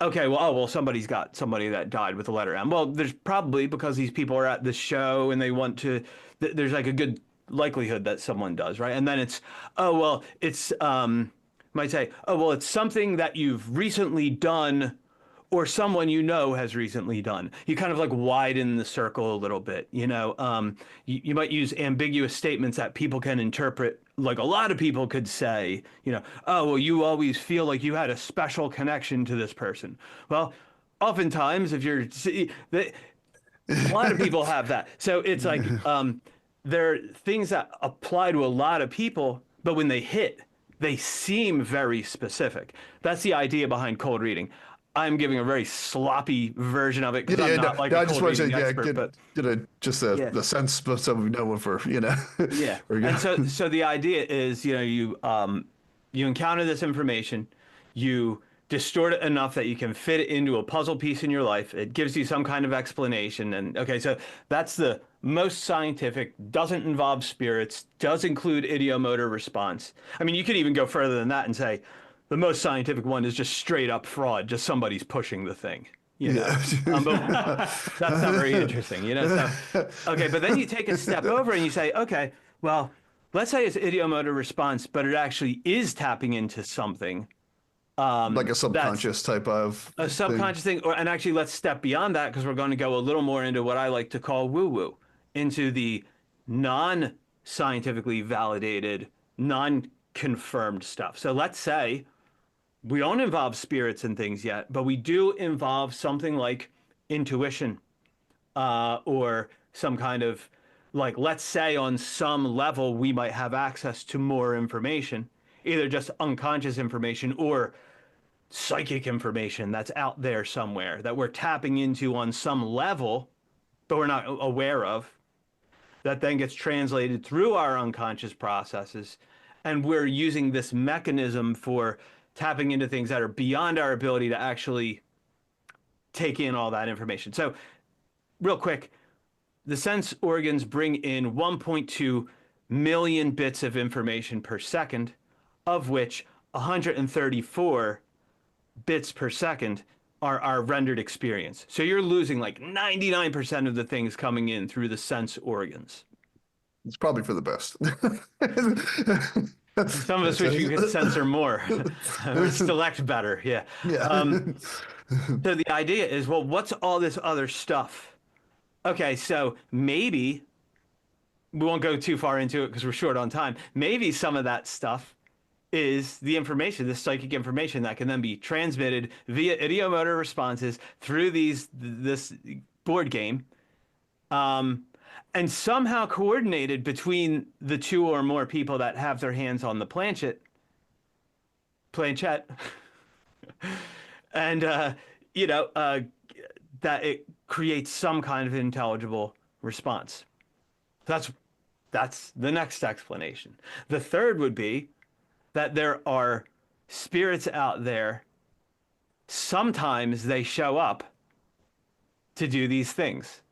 okay, well, somebody's got somebody that died with the letter M. Well, there's probably, because these people are at the show and they want to, there's like a good likelihood that someone does, right? And then it's, might say, it's something that you've recently done, or someone has recently done. You kind of like widen the circle a little bit, you might use ambiguous statements that people can interpret. Like a lot of people could say, you always feel like you had a special connection to this person. Well, oftentimes a lot of people have that. So it's like, there are things that apply to a lot of people, but when they hit, they seem very specific. That's the idea behind cold reading. I'm giving a very sloppy version of it because I'm not like a cold reading expert. The sense, so we know what Yeah. And so the idea is, you encounter this information, you distort it enough that you can fit it into a puzzle piece in your life. It gives you some kind of explanation. And okay, so that's the most scientific, doesn't involve spirits, does include ideomotor response. I mean, you could even go further than that and say, the most scientific one is just straight up fraud. Just somebody's pushing the thing, but that's not very interesting, So, okay, but then you take a step over and you say, okay, well, let's say it's ideomotor response, but it actually is tapping into something. Like a subconscious type of a subconscious thing. And actually, let's step beyond that, because we're going to go a little more into what I like to call woo-woo, into the non-scientifically validated, non-confirmed stuff. So let's say we don't involve spirits and things yet, but we do involve something like intuition, or some kind of, like, let's say on some level we might have access to more information, either just unconscious information or psychic information that's out there somewhere that we're tapping into on some level, but we're not aware of, that then gets translated through our unconscious processes. And we're using this mechanism for tapping into things that are beyond our ability to actually take in all that information. So real quick, the sense organs bring in 1.2 million bits of information per second, of which 134 bits per second are our rendered experience. So you're losing like 99% of the things coming in through the sense organs. It's probably for the best. Some of us wish you could censor more. Or select better. Yeah. So the idea is, well, what's all this other stuff? Okay, so maybe we won't go too far into it because we're short on time. Maybe some of that stuff is the information, the psychic information that can then be transmitted via ideomotor responses through this board game. and somehow coordinated between the two or more people that have their hands on the planchette, and that it creates some kind of intelligible response. That's the next explanation. The third would be that there are spirits out there. Sometimes they show up to do these things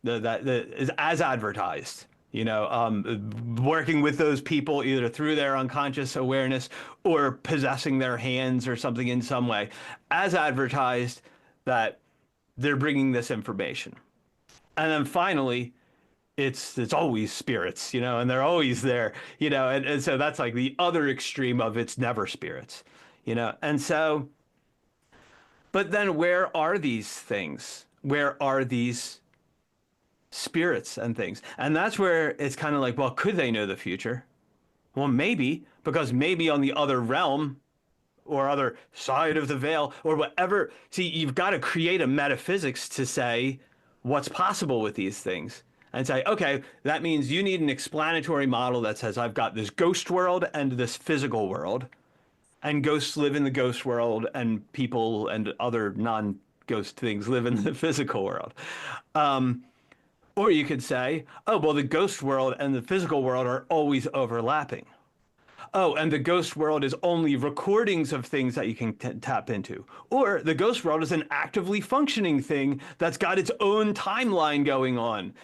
as advertised, working with those people either through their unconscious awareness or possessing their hands or something in some way, as advertised, that they're bringing this information. And then finally, it's always spirits, and they're always there, and so that's like the other extreme of it's never spirits, and so, but then where are these things? Where are these spirits and things? And that's where it's kind of like, well, could they know the future? Well, maybe, because maybe on the other realm or other side of the veil or whatever, see, you've got to create a metaphysics to say what's possible with these things. And say, okay, that means you need an explanatory model that says I've got this ghost world and this physical world, and ghosts live in the ghost world and people and other non-ghost things live in the physical world. Or you could say, oh, well, the ghost world and the physical world are always overlapping. Oh, and the ghost world is only recordings of things that you can tap into. Or the ghost world is an actively functioning thing that's got its own timeline going on.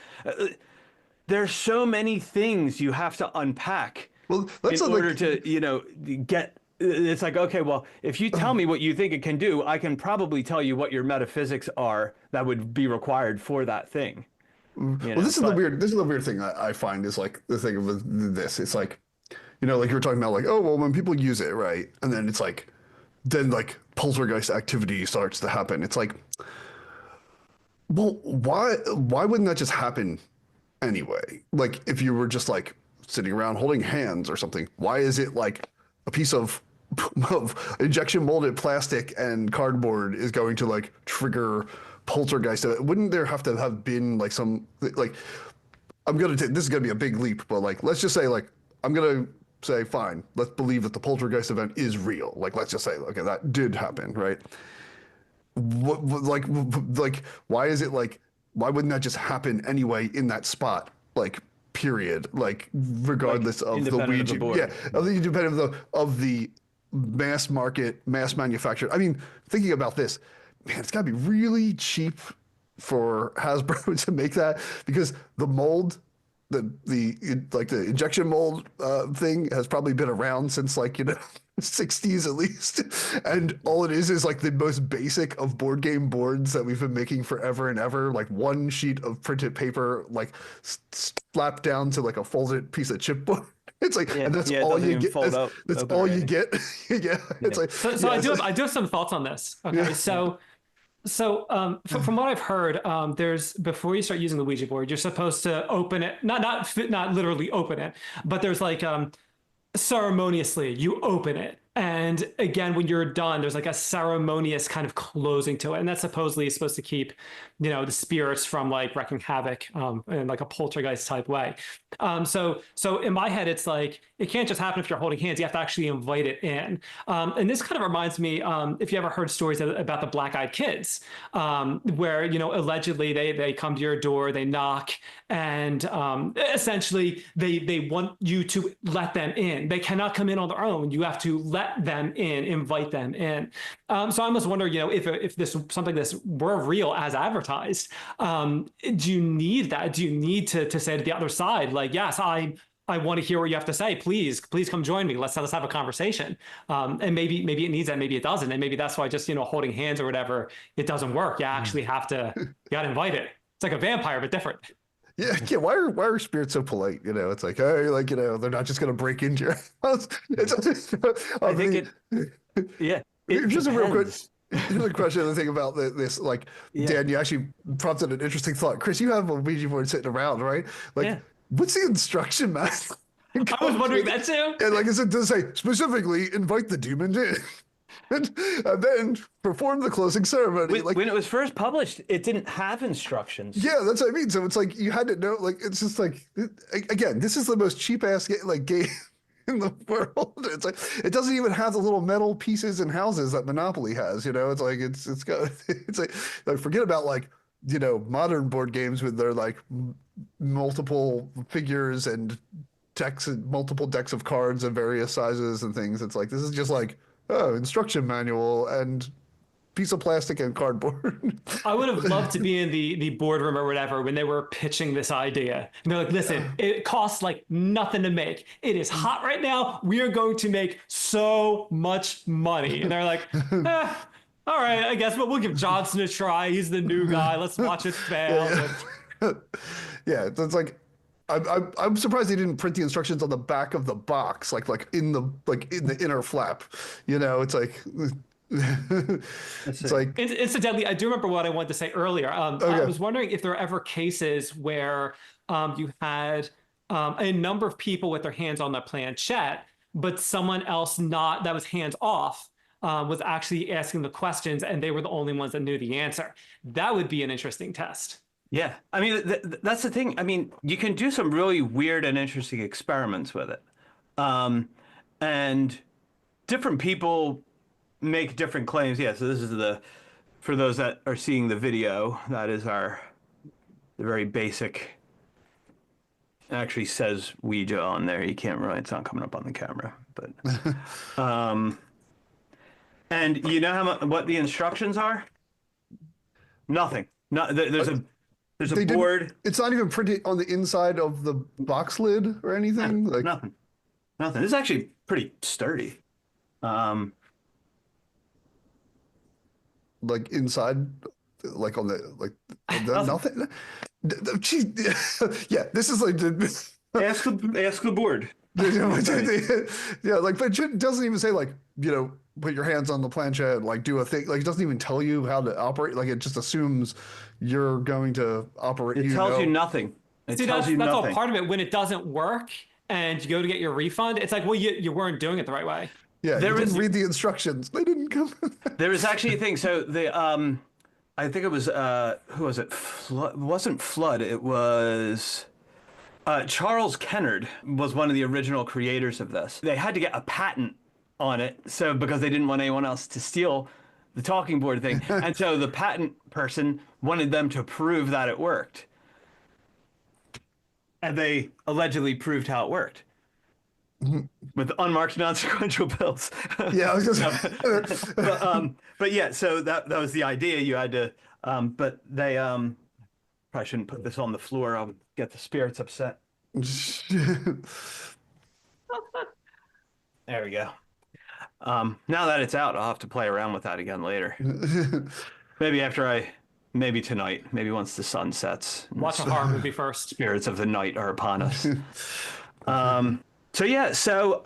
There's so many things you have to unpack in order to, get. It's like, okay, well, if you tell me what you think it can do, I can probably tell you what your metaphysics are that would be required for that thing. This is the weird thing I find is like the thing of this. It's like, like you were talking about, like, oh, well, when people use it, right? And then it's like, then like poltergeist activity starts to happen. It's like, well, why wouldn't that just happen anyway? Like, if you were just like sitting around holding hands or something, why is it like a piece of injection molded plastic and cardboard is going to like trigger poltergeist? Wouldn't there have to have been like some, like, this is gonna be a big leap, but like, let's just say, like, I'm gonna say, fine, let's believe that the poltergeist event is real. Like, let's just say, okay, that did happen, right? Like, why is it like, why wouldn't that just happen anyway in that spot? Like, period. Like, regardless of the Ouija, independent of the mass market, mass manufactured. I mean, thinking about this, man, it's gotta be really cheap for Hasbro to make that, because the mold, the injection mold thing has probably been around since, like, 60s at least, and all it is like the most basic of board game boards that we've been making forever and ever, like one sheet of printed paper, like slapped down to like a folded piece of chipboard. It's like, and that's all you get. That's all you get. Yeah, it's like. So I do have some thoughts on this. Okay, yeah. So from what I've heard, there's, before you start using the Ouija board, you're supposed to open it, not literally open it, but there's like ceremoniously you open it, and again when you're done, there's like a ceremonious kind of closing to it, and that's supposedly supposed to keep the spirits from like wreaking havoc in like a poltergeist type way. So in my head, it's like, it can't just happen if you're holding hands. You have to actually invite it in. And this kind of reminds me, if you ever heard stories about the black-eyed kids, where allegedly they come to your door, they knock, and essentially they want you to let them in. They cannot come in on their own. You have to let them in, invite them in. So I almost wonder, if this something this were real as advertised, do you need that? Do you need to say to the other side, like, yes, I want to hear what you have to say. Please come join me. Let's have a conversation. And maybe it needs that, maybe it doesn't, and maybe that's why just holding hands or whatever, it doesn't work. You actually have to, you got to invite it. It's like a vampire but different. Yeah. Why are spirits so polite? It's like, hey, like, they're not just gonna break into your house. I think just a real quick. Here's a question. The thing about this, like, Dan, you actually prompted an interesting thought. Chris, you have a Ouija board sitting around, right? Like, what's the instruction manual? I was wondering that too. And like, does it say specifically invite the demon in? and then perform the closing ceremony. When it was first published, it didn't have instructions. Yeah, that's what I mean. So it's like you had to know. Like it's just like again, this is the most cheap ass game in the world. It's like it doesn't even have the little metal pieces and houses that Monopoly has. It's like it's got it's like forget about like modern board games with their like multiple figures and decks and multiple decks of cards of various sizes and things. It's like this is just like instruction manual and piece of plastic and cardboard. I would have loved to be in the boardroom or whatever when they were pitching this idea. And they're like, listen, it costs like nothing to make. It is hot right now. We are going to make so much money. And they're like, all right, I guess, but we'll give Johnson a try. He's the new guy. Let's watch it fail. Yeah, it's like I'm surprised they didn't print the instructions on the back of the box, like in the inner flap. It's like it's like incidentally, I do remember what I wanted to say earlier. Okay. I was wondering if there are ever cases where you had a number of people with their hands on the planchette, but someone else that was hands off was actually asking the questions, and they were the only ones that knew the answer. That would be an interesting test. Yeah, I mean that's the thing. I mean, you can do some really weird and interesting experiments with it, and different people make different claims. Yeah, so this is for those that are seeing the video, that is the very basic. It actually says Ouija on there. You can't really, it's not coming up on the camera, but and you know what the instructions are? Nothing. There's a board. It's not even printed on the inside of the box lid or anything. Like nothing. This is actually pretty sturdy. Like inside, like on the nothing. Yeah, this is like ask the board. Yeah, like but it doesn't even say like put your hands on the planchette and like do a thing. Like it doesn't even tell you how to operate. Like it just assumes you're going to operate. It tells you nothing. See, that's all part of it. When it doesn't work and you go to get your refund, it's like, well, you weren't doing it the right way. Yeah, you didn't read the instructions. They didn't come. There was actually a thing. So I think it was who was it? It wasn't Flood. It was Charles Kennard was one of the original creators of this. They had to get a patent on it, so because they didn't want anyone else to steal the talking board thing, and so the patent person wanted them to prove that it worked, and they allegedly proved how it worked. With unmarked non-sequential bills. Yeah, I was just but yeah, so that was the idea. You had to, but they probably shouldn't put this on the floor. I'll get the spirits upset. There we go. Now that it's out, I'll have to play around with that again later. Maybe tonight. Maybe once the sun sets. Watch a horror movie first. Spirits of the night are upon us. So yeah, so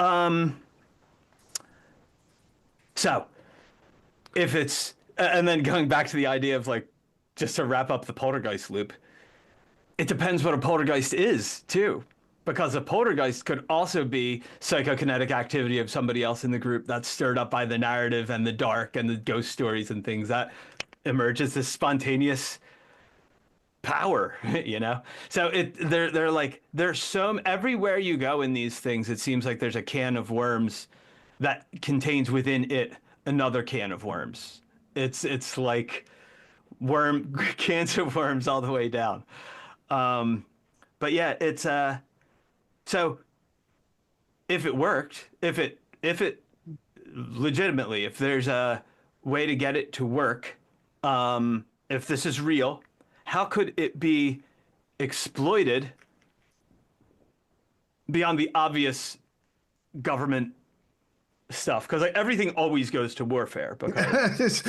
if it's and then going back to the idea of like just to wrap up the poltergeist loop, it depends what a poltergeist is too, because a poltergeist could also be psychokinetic activity of somebody else in the group that's stirred up by the narrative and the dark and the ghost stories and things that emerges this spontaneous power, so they're like there's so everywhere you go in these things, it seems like there's a can of worms that contains within it another can of worms. It's like cans of worms all the way down. But yeah, it's so if it worked, if it legitimately, if there's a way to get it to work, if this is real, how could it be exploited beyond the obvious government stuff? Because like, everything always goes to warfare. Because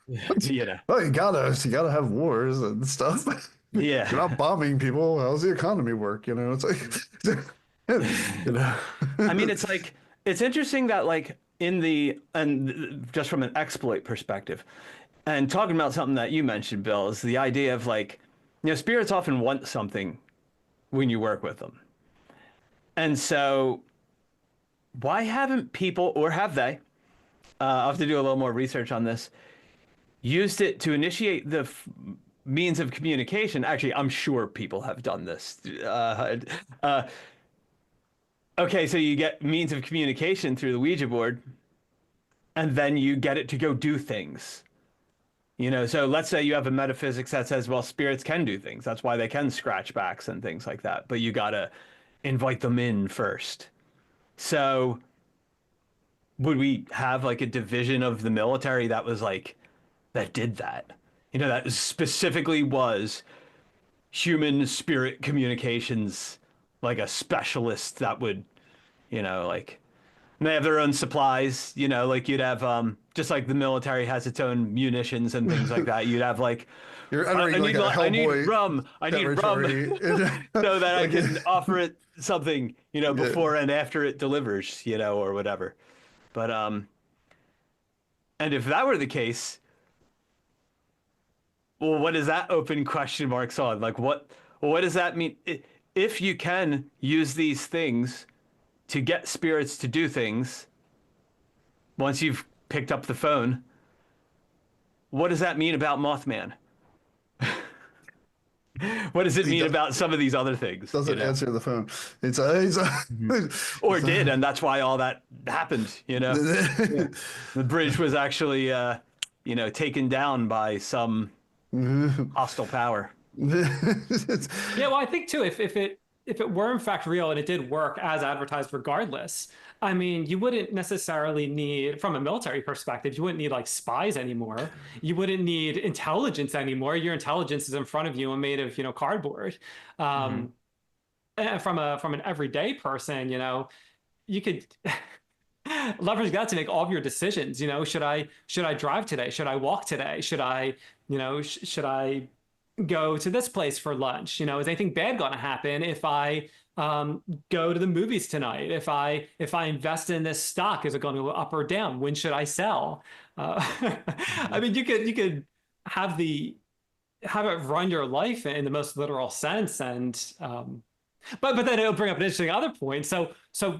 well, you gotta have wars and stuff. Yeah, you're not bombing people. How's the economy work? It's like I mean, it's like it's interesting that like and just from an exploit perspective. And talking about something that you mentioned, Bill, is the idea of like, spirits often want something when you work with them. And so why haven't people, or have they, I'll have to do a little more research on this. Used it to initiate the means of communication. Actually, I'm sure people have done this. Okay, so you get means of communication through the Ouija board, and then you get it to go do things. You know, so let's say you have a metaphysics that says, well, spirits can do things. That's why they can scratch backs and things like that. But you gotta invite them in first. So would we have like a division of the military that was like that did that? You know, that specifically was human spirit communications, like a specialist that would, you know, like and they have their own supplies, you know, like you'd have just like the military has its own munitions and things like that. You'd have like You're entering like a I need Hellboy rum. I need rum territory. so that I Like- can offer it something, you know, before and after it delivers, you know, or whatever. But and if that were the case, well, what does that open question marks on? Like what does that mean? If you can use these things to get spirits to do things, once you've picked up the phone, what does that mean about Mothman? What does it mean about some of these other things? Doesn't answer the phone. It's or did, and that's why all that happened. You know, yeah. The bridge was actually, you know, taken down by some hostile power. Yeah, well, I think too, if it were in fact real and it did work as advertised, regardless, I mean, you wouldn't necessarily need, from a military perspective, you wouldn't need like spies anymore. You wouldn't need intelligence anymore. Your intelligence is in front of you and made of, you know, cardboard. And from an everyday person, you know, you could leverage that to make all of your decisions. You know, should I drive today? Should I walk today? Should I, you know, should I go to this place for lunch? You know, is anything bad going to happen if I go to the movies tonight? If I invest in this stock, is it going to go up or down? When should I sell? I mean, you could have it run your life in the most literal sense, and but then it'll bring up an interesting other point. So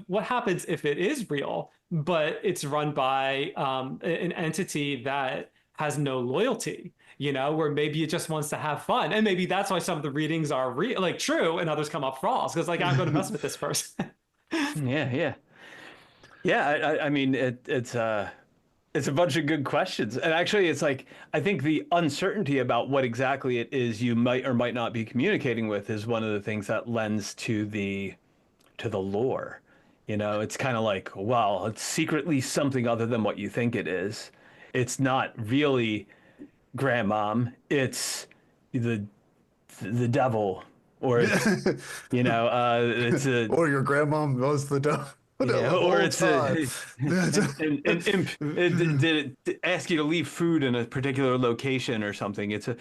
what happens if it is real, but it's run by an entity that has no loyalty? You know, where maybe it just wants to have fun. And maybe that's why some of the readings are real, like true, and others come up false. Because like, I'm going to mess with this person. Yeah. I mean, it's a bunch of good questions. And actually, it's like, I think the uncertainty about what exactly it is you might or might not be communicating with is one of the things that lends to the lore. You know, it's kind of like, well, it's secretly something other than what you think it is. It's not really grandmom, it's the devil, or it's, you know, it's a or your grandmom was the devil. Yeah, or it's an imp. Did it ask you to leave food in a particular location or something? It's a,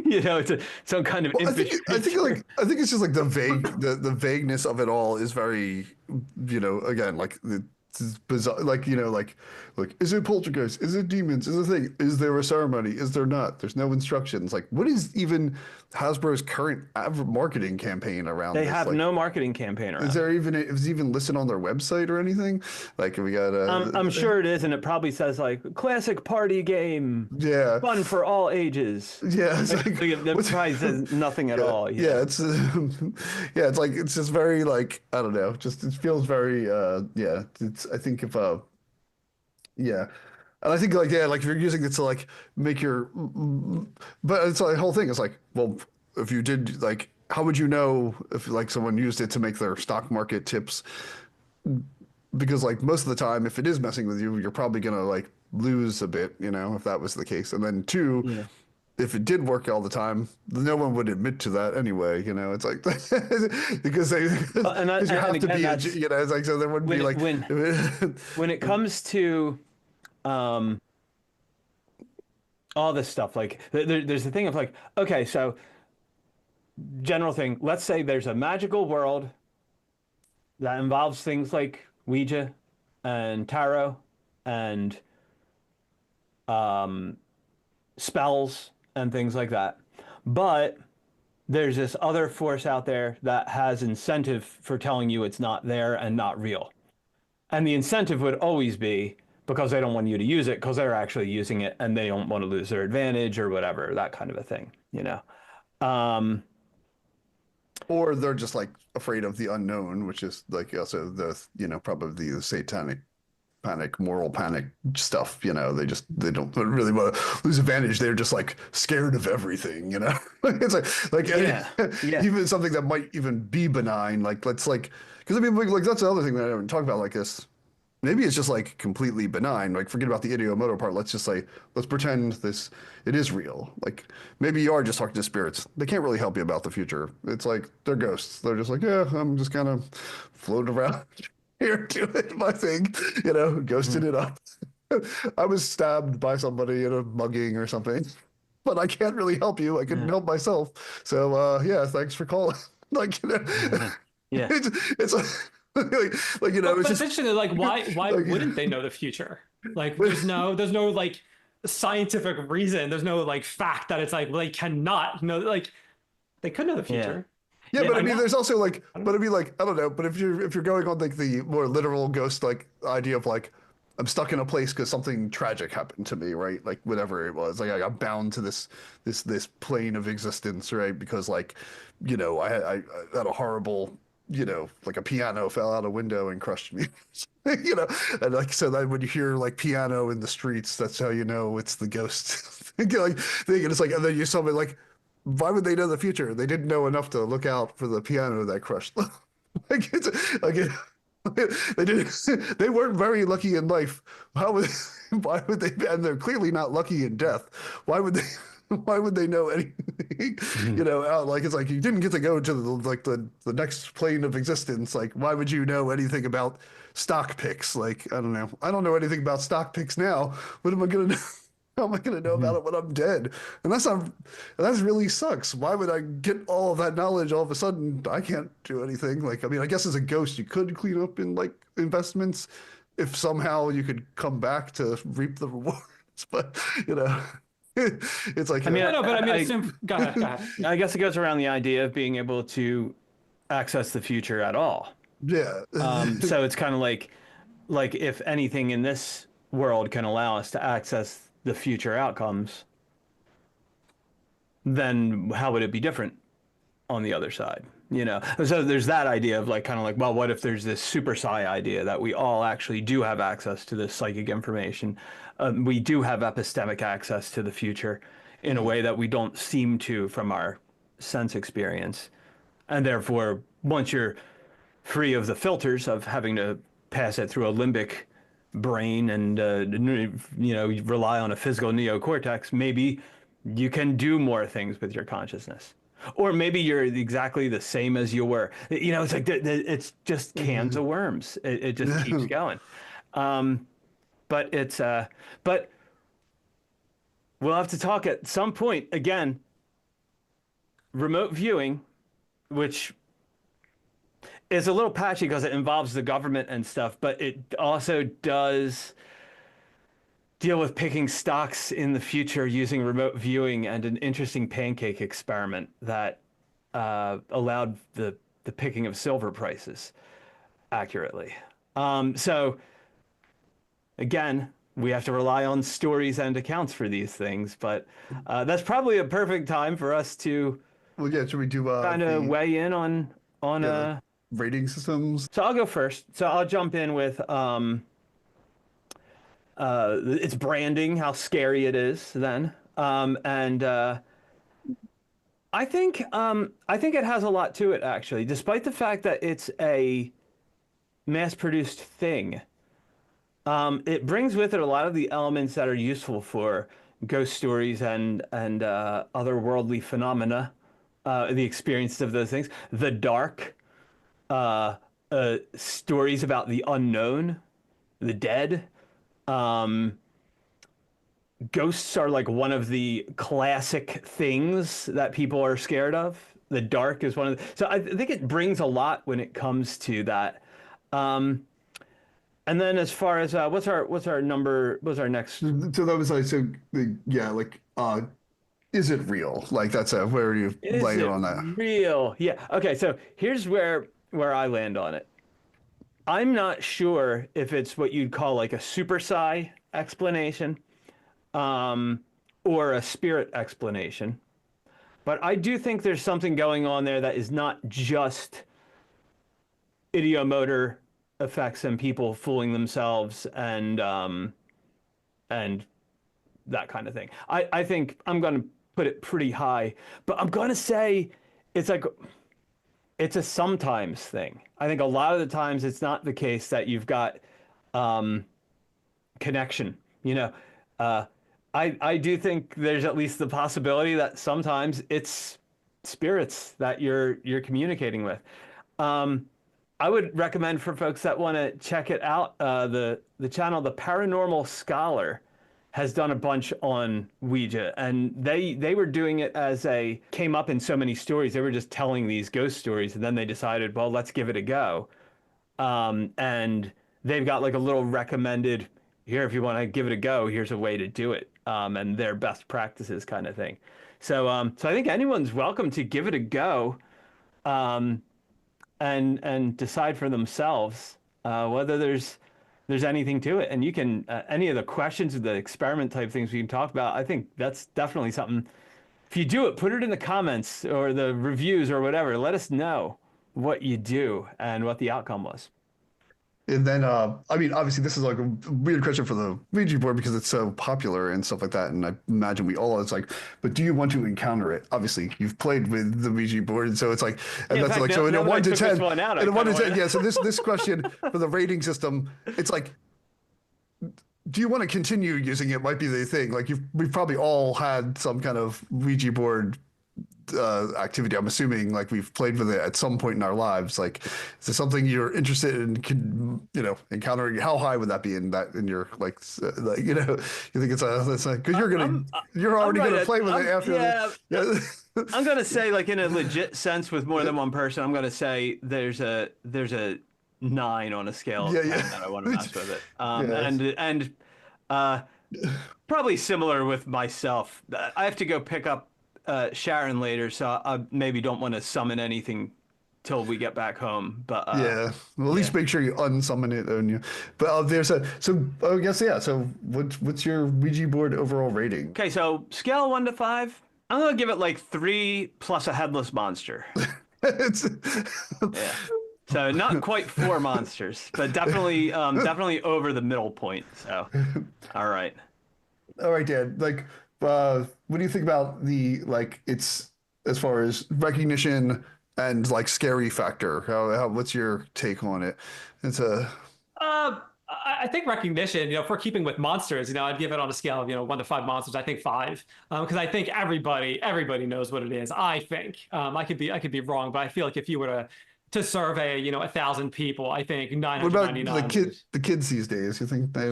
you know, it's some kind of. Well, I think it's just like the vagueness of it all is very, you know, again, like it's bizarre, like, you know, like is it poltergeist? Is it demons? Is it a thing? Is there a ceremony? Is there not? There's no instructions. Like, what is even Hasbro's current marketing campaign around They this? have like, no marketing campaign around. Is even listed on their website or anything? Like, we got I'm sure it is, and it probably says like classic party game. Yeah. Fun for all ages. Yeah. It's like, that probably says nothing at all. Yeah, it's yeah, it's like, it's just very like, I don't know, just it feels very yeah, it's, I think if yeah. And I think like, yeah, like if you're using it to like make your, but it's like the whole thing is like, well, if you did like, how would you know if like someone used it to make their stock market tips? Because like most of the time, if it is messing with you, you're probably gonna like lose a bit, you know, if that was the case. And then two, Yeah. if it did work all the time, no one would admit to that anyway. You know, it's like because they because you have to be, you know, it's like, so there wouldn't be like when it comes to all this stuff, like there's the thing of like, okay, so general thing, let's say there's a magical world that involves things like Ouija and tarot and spells and things like that. But there's this other force out there that has incentive for telling you it's not there and not real. And the incentive would always be because they don't want you to use it because they're actually using it and they don't want to lose their advantage or whatever, that kind of a thing, you know. Or they're just like afraid of the unknown, which is like also the, you know, probably the satanic panic, moral panic stuff, you know. They don't really want to lose advantage. They're just like scared of everything, you know. It's like Yeah. even something that might even be benign, like let's like, because I mean like that's the other thing that I haven't talked about like this. Maybe it's just like completely benign. Like forget about the Ideomotor part. Let's just say, let's pretend it is real. Like maybe you are just talking to spirits. They can't really help you about the future. It's like they're ghosts. They're just like, yeah, I'm just kind of floating around here doing my thing, you know, ghosting it up. I was stabbed by somebody in a mugging or something, but I can't really help you. I couldn't help myself. So yeah, thanks for calling. Like, you know, Yeah. it's like you know, but it's it's just interesting. Like, why like, wouldn't they know the future? Like, there's no like scientific reason. There's no like fact that it's like, well, they cannot know. Like, they could know the future. Yeah, but I mean, there's also like, don't but I mean, like, I don't know. But if you're going on like the more literal ghost like idea of like, I'm stuck in a place because something tragic happened to me, right? Like whatever it was, like I got bound to this plane of existence, right? Because like, you know, I had a horrible, you know, like a piano fell out a window and crushed me, you know, and like so that when you hear like piano in the streets, that's how you know it's the ghost thing. And it's like, and then you saw me like, why would they know the future? They didn't know enough to look out for the piano that crushed them. like it's like it, they didn't. They weren't very lucky in life. How would? Why would they? And they're clearly not lucky in death. Why would they? Why would they know anything? You know, like it's like you didn't get to go to the next plane of existence. Like, why would you know anything about stock picks? Like, I don't know. I don't know anything about stock picks now. What am I gonna know? How am I going to know about it when I'm dead? And that really sucks. Why would I get all of that knowledge all of a sudden? I can't do anything. Like, I mean, I guess as a ghost, you could clean up in like investments if somehow you could come back to reap the rewards. But, you know, it's like, I mean, no, but I mean, go ahead. I guess it goes around the idea of being able to access the future at all. yeah. So it's kind of like if anything in this world can allow us to access the future outcomes, then how would it be different on the other side? You know, so there's that idea of like kind of like, well, what if there's this super psi idea that we all actually do have access to this psychic information? We do have epistemic access to the future in a way that we don't seem to from our sense experience. And therefore, once you're free of the filters of having to pass it through a limbic brain and you know, rely on a physical neocortex, maybe you can do more things with your consciousness, or maybe you're exactly the same as you were. You know, it's like it's just cans of worms. It just keeps going. But it's but we'll have to talk at some point again. Remote viewing, which is a little patchy because it involves the government and stuff, but it also does deal with picking stocks in the future using remote viewing and an interesting pancake experiment that allowed the picking of silver prices accurately. So again, we have to rely on stories and accounts for these things, but that's probably a perfect time for us to Well, yeah. Should we do kind of weigh in on rating systems? So I'll go first. So I'll jump in with its branding, how scary it is then. And I think it has a lot to it actually, despite the fact that it's a mass-produced thing. It brings with it a lot of the elements that are useful for ghost stories and otherworldly phenomena, the experiences of those things. The dark, stories about the unknown, the dead. Ghosts are like one of the classic things that people are scared of. The dark is one of the, so I think it brings a lot when it comes to that. And then as far as what's our number? What's our next? So that was like yeah, like is it real? Like that's where you lay it on that. Real? Yeah. Okay. So here's where I land on it. I'm not sure if it's what you'd call like a super psi explanation, or a spirit explanation. But I do think there's something going on there that is not just ideomotor effects and people fooling themselves and that kind of thing. I think I'm going to put it pretty high, but I'm going to say it's like it's a sometimes thing. I think a lot of the times it's not the case that you've got connection. You know, I do think there's at least the possibility that sometimes it's spirits that you're communicating with. I would recommend for folks that want to check it out, the channel, The Paranormal Scholar, has done a bunch on Ouija, and they were doing it as came up in so many stories. They were just telling these ghost stories, and then they decided, well, let's give it a go. And they've got like a little recommended, here, if you want to give it a go, here's a way to do it, and their best practices kind of thing. So I think anyone's welcome to give it a go, and decide for themselves whether there's anything to it. And you can any of the questions or the experiment type things we can talk about. I think that's definitely something. If you do it, put it in the comments or the reviews or whatever. Let us know what you do and what the outcome was. And then, I mean, obviously, this is like a weird question for the Ouija board because it's so popular and stuff like that. And I imagine we all, it's like, but do you want to encounter it? Obviously, you've played with the Ouija board, and so it's like, and that's like, so in a 1 to 10, in a 1 to 10, yeah. So this question for the rating system, it's like, do you want to continue using it? Might be the thing. Like we've probably all had some kind of Ouija board activity. I'm assuming like we've played with it at some point in our lives. Like, is there something you're interested in, encountering? How high would that be in your like you think it's because you're already gonna play with it after I'm gonna say like in a legit sense with more than one person. I'm gonna say there's a 9 on a scale that I want to mess with it. And probably similar with myself. I have to go pick up Sharon later, so I maybe don't want to summon anything till we get back home. But well, at least make sure you unsummon it on you. But I guess So what's your Ouija board overall rating? Okay, so scale of 1 to 5. I'm gonna give it like 3 plus a headless monster. So not quite 4 monsters, but definitely over the middle point. So, all right, Dan. Like, what do you think about it's as far as recognition and like scary factor? What's your take on it? I think recognition, if we're keeping with monsters, I'd give it on a scale of, 1 to 5 monsters. I think 5, because I think everybody knows what it is. I think I could be wrong, but I feel like if you were to survey, 1,000 people, I think 999. What about the kids these days? You think they?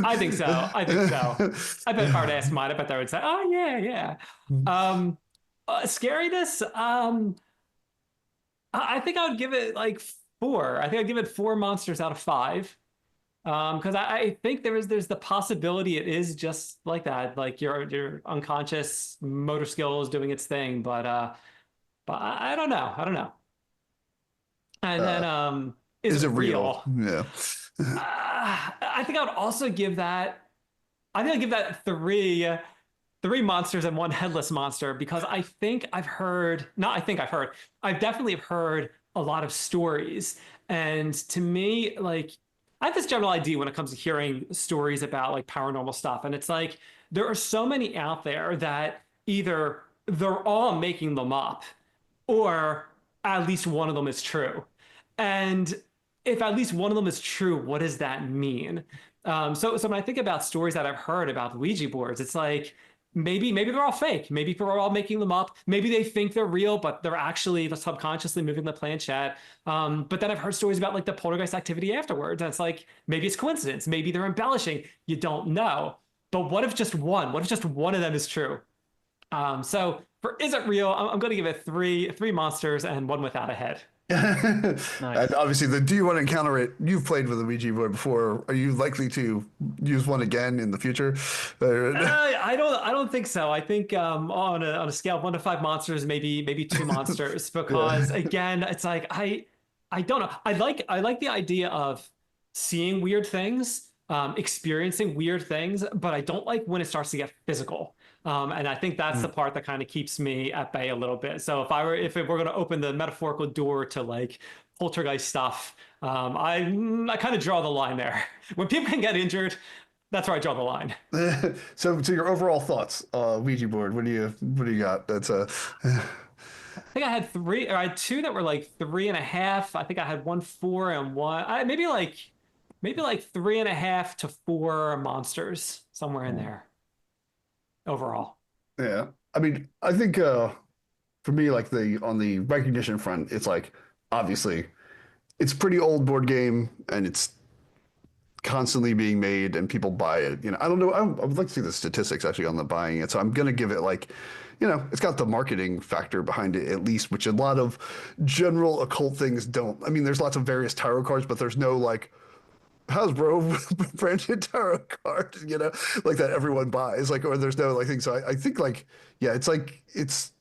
I think so. I bet if I were to ask mine, I bet they would say, "Oh yeah." Scariness. I think I would give it like 4. I think I'd give it 4 monsters out of 5. Because I think there's the possibility it is just like that, like your unconscious motor skill is doing its thing, but I don't know. And then is it real? Yeah. I think I would also give that. I think I'd give that 3 monsters and 1 headless monster, because I think I've definitely heard a lot of stories, and to me, like, I have this general idea when it comes to hearing stories about like paranormal stuff, and it's like there are so many out there that either they're all making them up, or at least one of them is true. And if at least one of them is true, what does that mean? So when I think about stories that I've heard about Ouija boards, it's like maybe they're all fake. Maybe people are all making them up. Maybe they think they're real, but they're actually subconsciously moving the planchette. But then I've heard stories about like the poltergeist activity afterwards. And it's like, maybe it's coincidence. Maybe they're embellishing. You don't know. But what if just one of them is true? So for is it real, I'm going to give it 3 monsters and 1 without a head. Nice. And obviously, do you want to encounter it? You've played with a Ouija board before. Are you likely to use one again in the future? I don't think so. I think on a scale of 1 to 5 monsters, maybe 2 monsters, because again, it's like I don't know. I like the idea of seeing weird things, experiencing weird things, but I don't like when it starts to get physical. And I think that's the part that kind of keeps me at bay a little bit. So if we're going to open the metaphorical door to like poltergeist stuff, I kind of draw the line there. When people can get injured, that's where I draw the line. So your overall thoughts, Ouija board. What do you got? That's a. I think I had three, or I had two that were like 3.5. I think I had one 4 and one. Maybe like 3.5 to 4 monsters somewhere in there overall. Yeah, I mean, I think for me, like on the recognition front, it's like obviously it's a pretty old board game and it's constantly being made and people buy it. You know, I don't know. I would like to see the statistics actually on the buying it. So I'm gonna give it like, you know, it's got the marketing factor behind it at least, which a lot of general occult things don't. I mean, there's lots of various tarot cards, but there's no like Hasbro branded tarot card, you know, like that everyone buys, like, or there's no like thing. So I think like, yeah, it's like it's,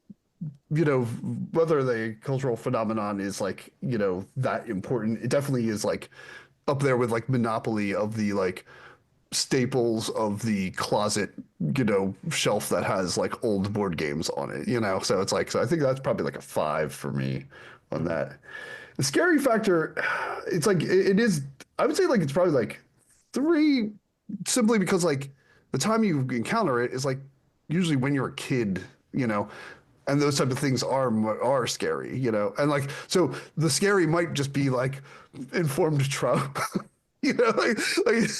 you know, whether the cultural phenomenon is like, you know, that important, it definitely is like up there with like Monopoly of the like staples of the closet, you know, shelf that has like old board games on it, you know. So it's like, so I think that's probably like a 5 for me on that. The scary factor, it's like it is. I would say like it's probably like 3, simply because like the time you encounter it is like usually when you're a kid, you know, and those type of things are scary, you know, and like so the scary might just be like informed trauma. You know,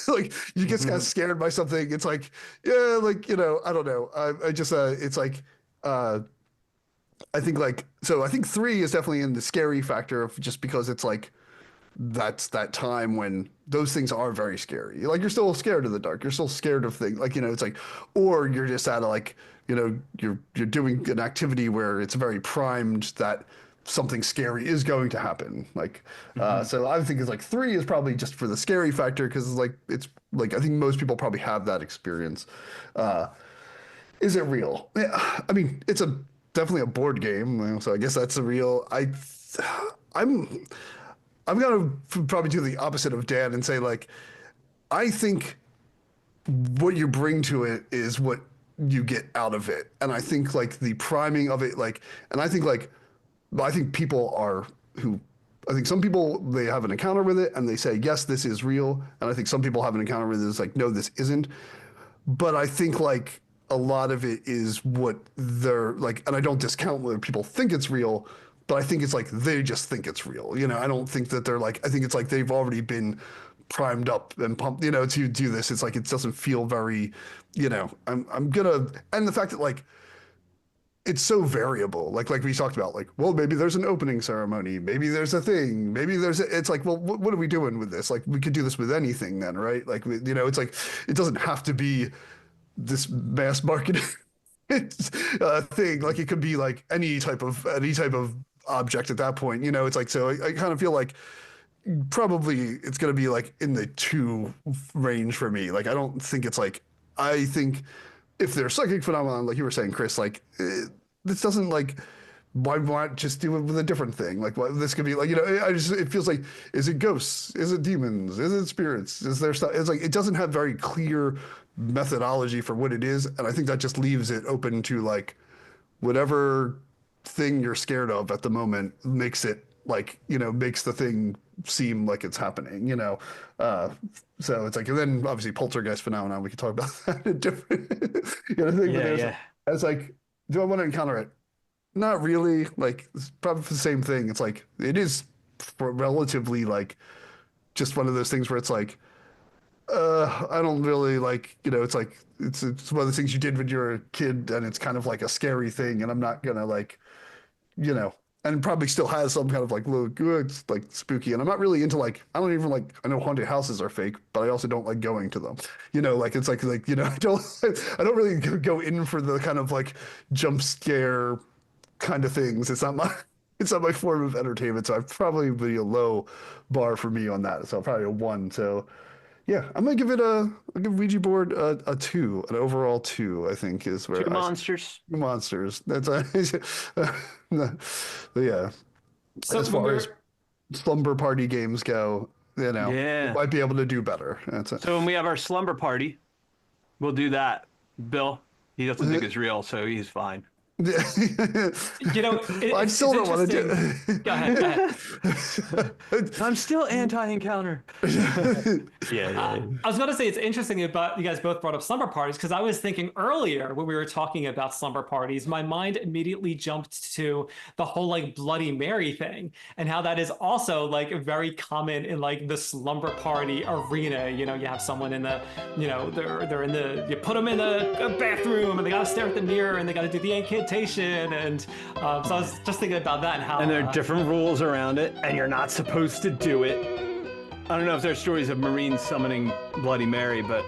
like you get kind of scared by something. It's like, yeah, like, you know, I don't know. I just, it's like, I think like, so I think 3 is definitely in the scary factor of just because it's like, that's that time when those things are very scary. Like you're still scared of the dark. You're still scared of things. Like, you know, it's like, or you're just at a like, you know, you're doing an activity where it's very primed that something scary is going to happen. Like, so I think it's like 3 is probably just for the scary factor because it's like I think most people probably have that experience. Is it real? Yeah, I mean, it's definitely a board game, you know, so I guess that's a real. I'm gonna probably do the opposite of Dan and say like, I think what you bring to it is what you get out of it, and I think like the priming of it, like, and I think like, I think people are who. I think some people they have an encounter with it and they say yes, this is real, and I think some people have an encounter with it that's like no, this isn't. But I think like a lot of it is what they're like, and I don't discount whether people think it's real, but I think it's like they just think it's real. You know, I don't think that they're like, I think it's like they've already been primed up and pumped, you know, to do this. It's like it doesn't feel very, you know, I'm gonna, and the fact that like it's so variable, like we talked about, like, well, maybe there's an opening ceremony, maybe there's a thing, maybe there's it's like, well, what are we doing with this? Like we could do this with anything then, right? Like you know, it's like it doesn't have to be this mass marketing thing. Like it could be like any type of object at that point, you know. It's like, so I kind of feel like probably it's going to be like in the 2 range for me. Like I don't think it's like, I think if there's psychic phenomenon, like you were saying, Chris, like this doesn't like, why not just do it with a different thing? Like what this could be like, you know, it feels like, is it ghosts? Is it demons? Is it spirits? Is there stuff? It's like, it doesn't have very clear methodology for what it is. And I think that just leaves it open to like whatever thing you're scared of at the moment makes it like, you know, makes the thing seem like it's happening, you know. So it's like, and then obviously poltergeist phenomenon, we could talk about that in different, you know, thing. Yeah, yeah. It's like, do I want to encounter it? Not really. Like, it's probably the same thing. It's like, it is relatively like just one of those things where it's like, I don't really like, you know, it's like, it's one of the things you did when you were a kid and it's kind of like a scary thing and I'm not gonna like, you know, and probably still has some kind of like look good, like spooky. And I'm not really into like, I don't even like, I know haunted houses are fake, but I also don't like going to them. You know, like it's like, you know, I don't really go in for the kind of like jump scare kind of things. It's not my form of entertainment. So I'd probably be a low bar for me on that. So probably a 1. So yeah, I'm gonna give it I'll give Ouija board a 2, an overall 2. I think is where 2 monsters. 2 monsters. That's yeah. So as far as slumber party games go, you know, Yeah. we might be able to do better. That's it. So when we have our slumber party, we'll do that. Bill, he doesn't think it's real, so he's fine. You know, I still don't want to do. Go ahead. Go ahead. I'm still anti-encounter. Yeah. I was going to say it's interesting about you guys both brought up slumber parties because I was thinking earlier when we were talking about slumber parties, my mind immediately jumped to the whole like Bloody Mary thing and how that is also like very common in like the slumber party arena. You know, you have someone in the, you know, they're in the, you put them in the bathroom and they got to stare at the mirror and they got to do the incantation. And so I was just thinking about that and how. And there are different rules around it, and you're not supposed to do it. I don't know if there are stories of Marines summoning Bloody Mary, but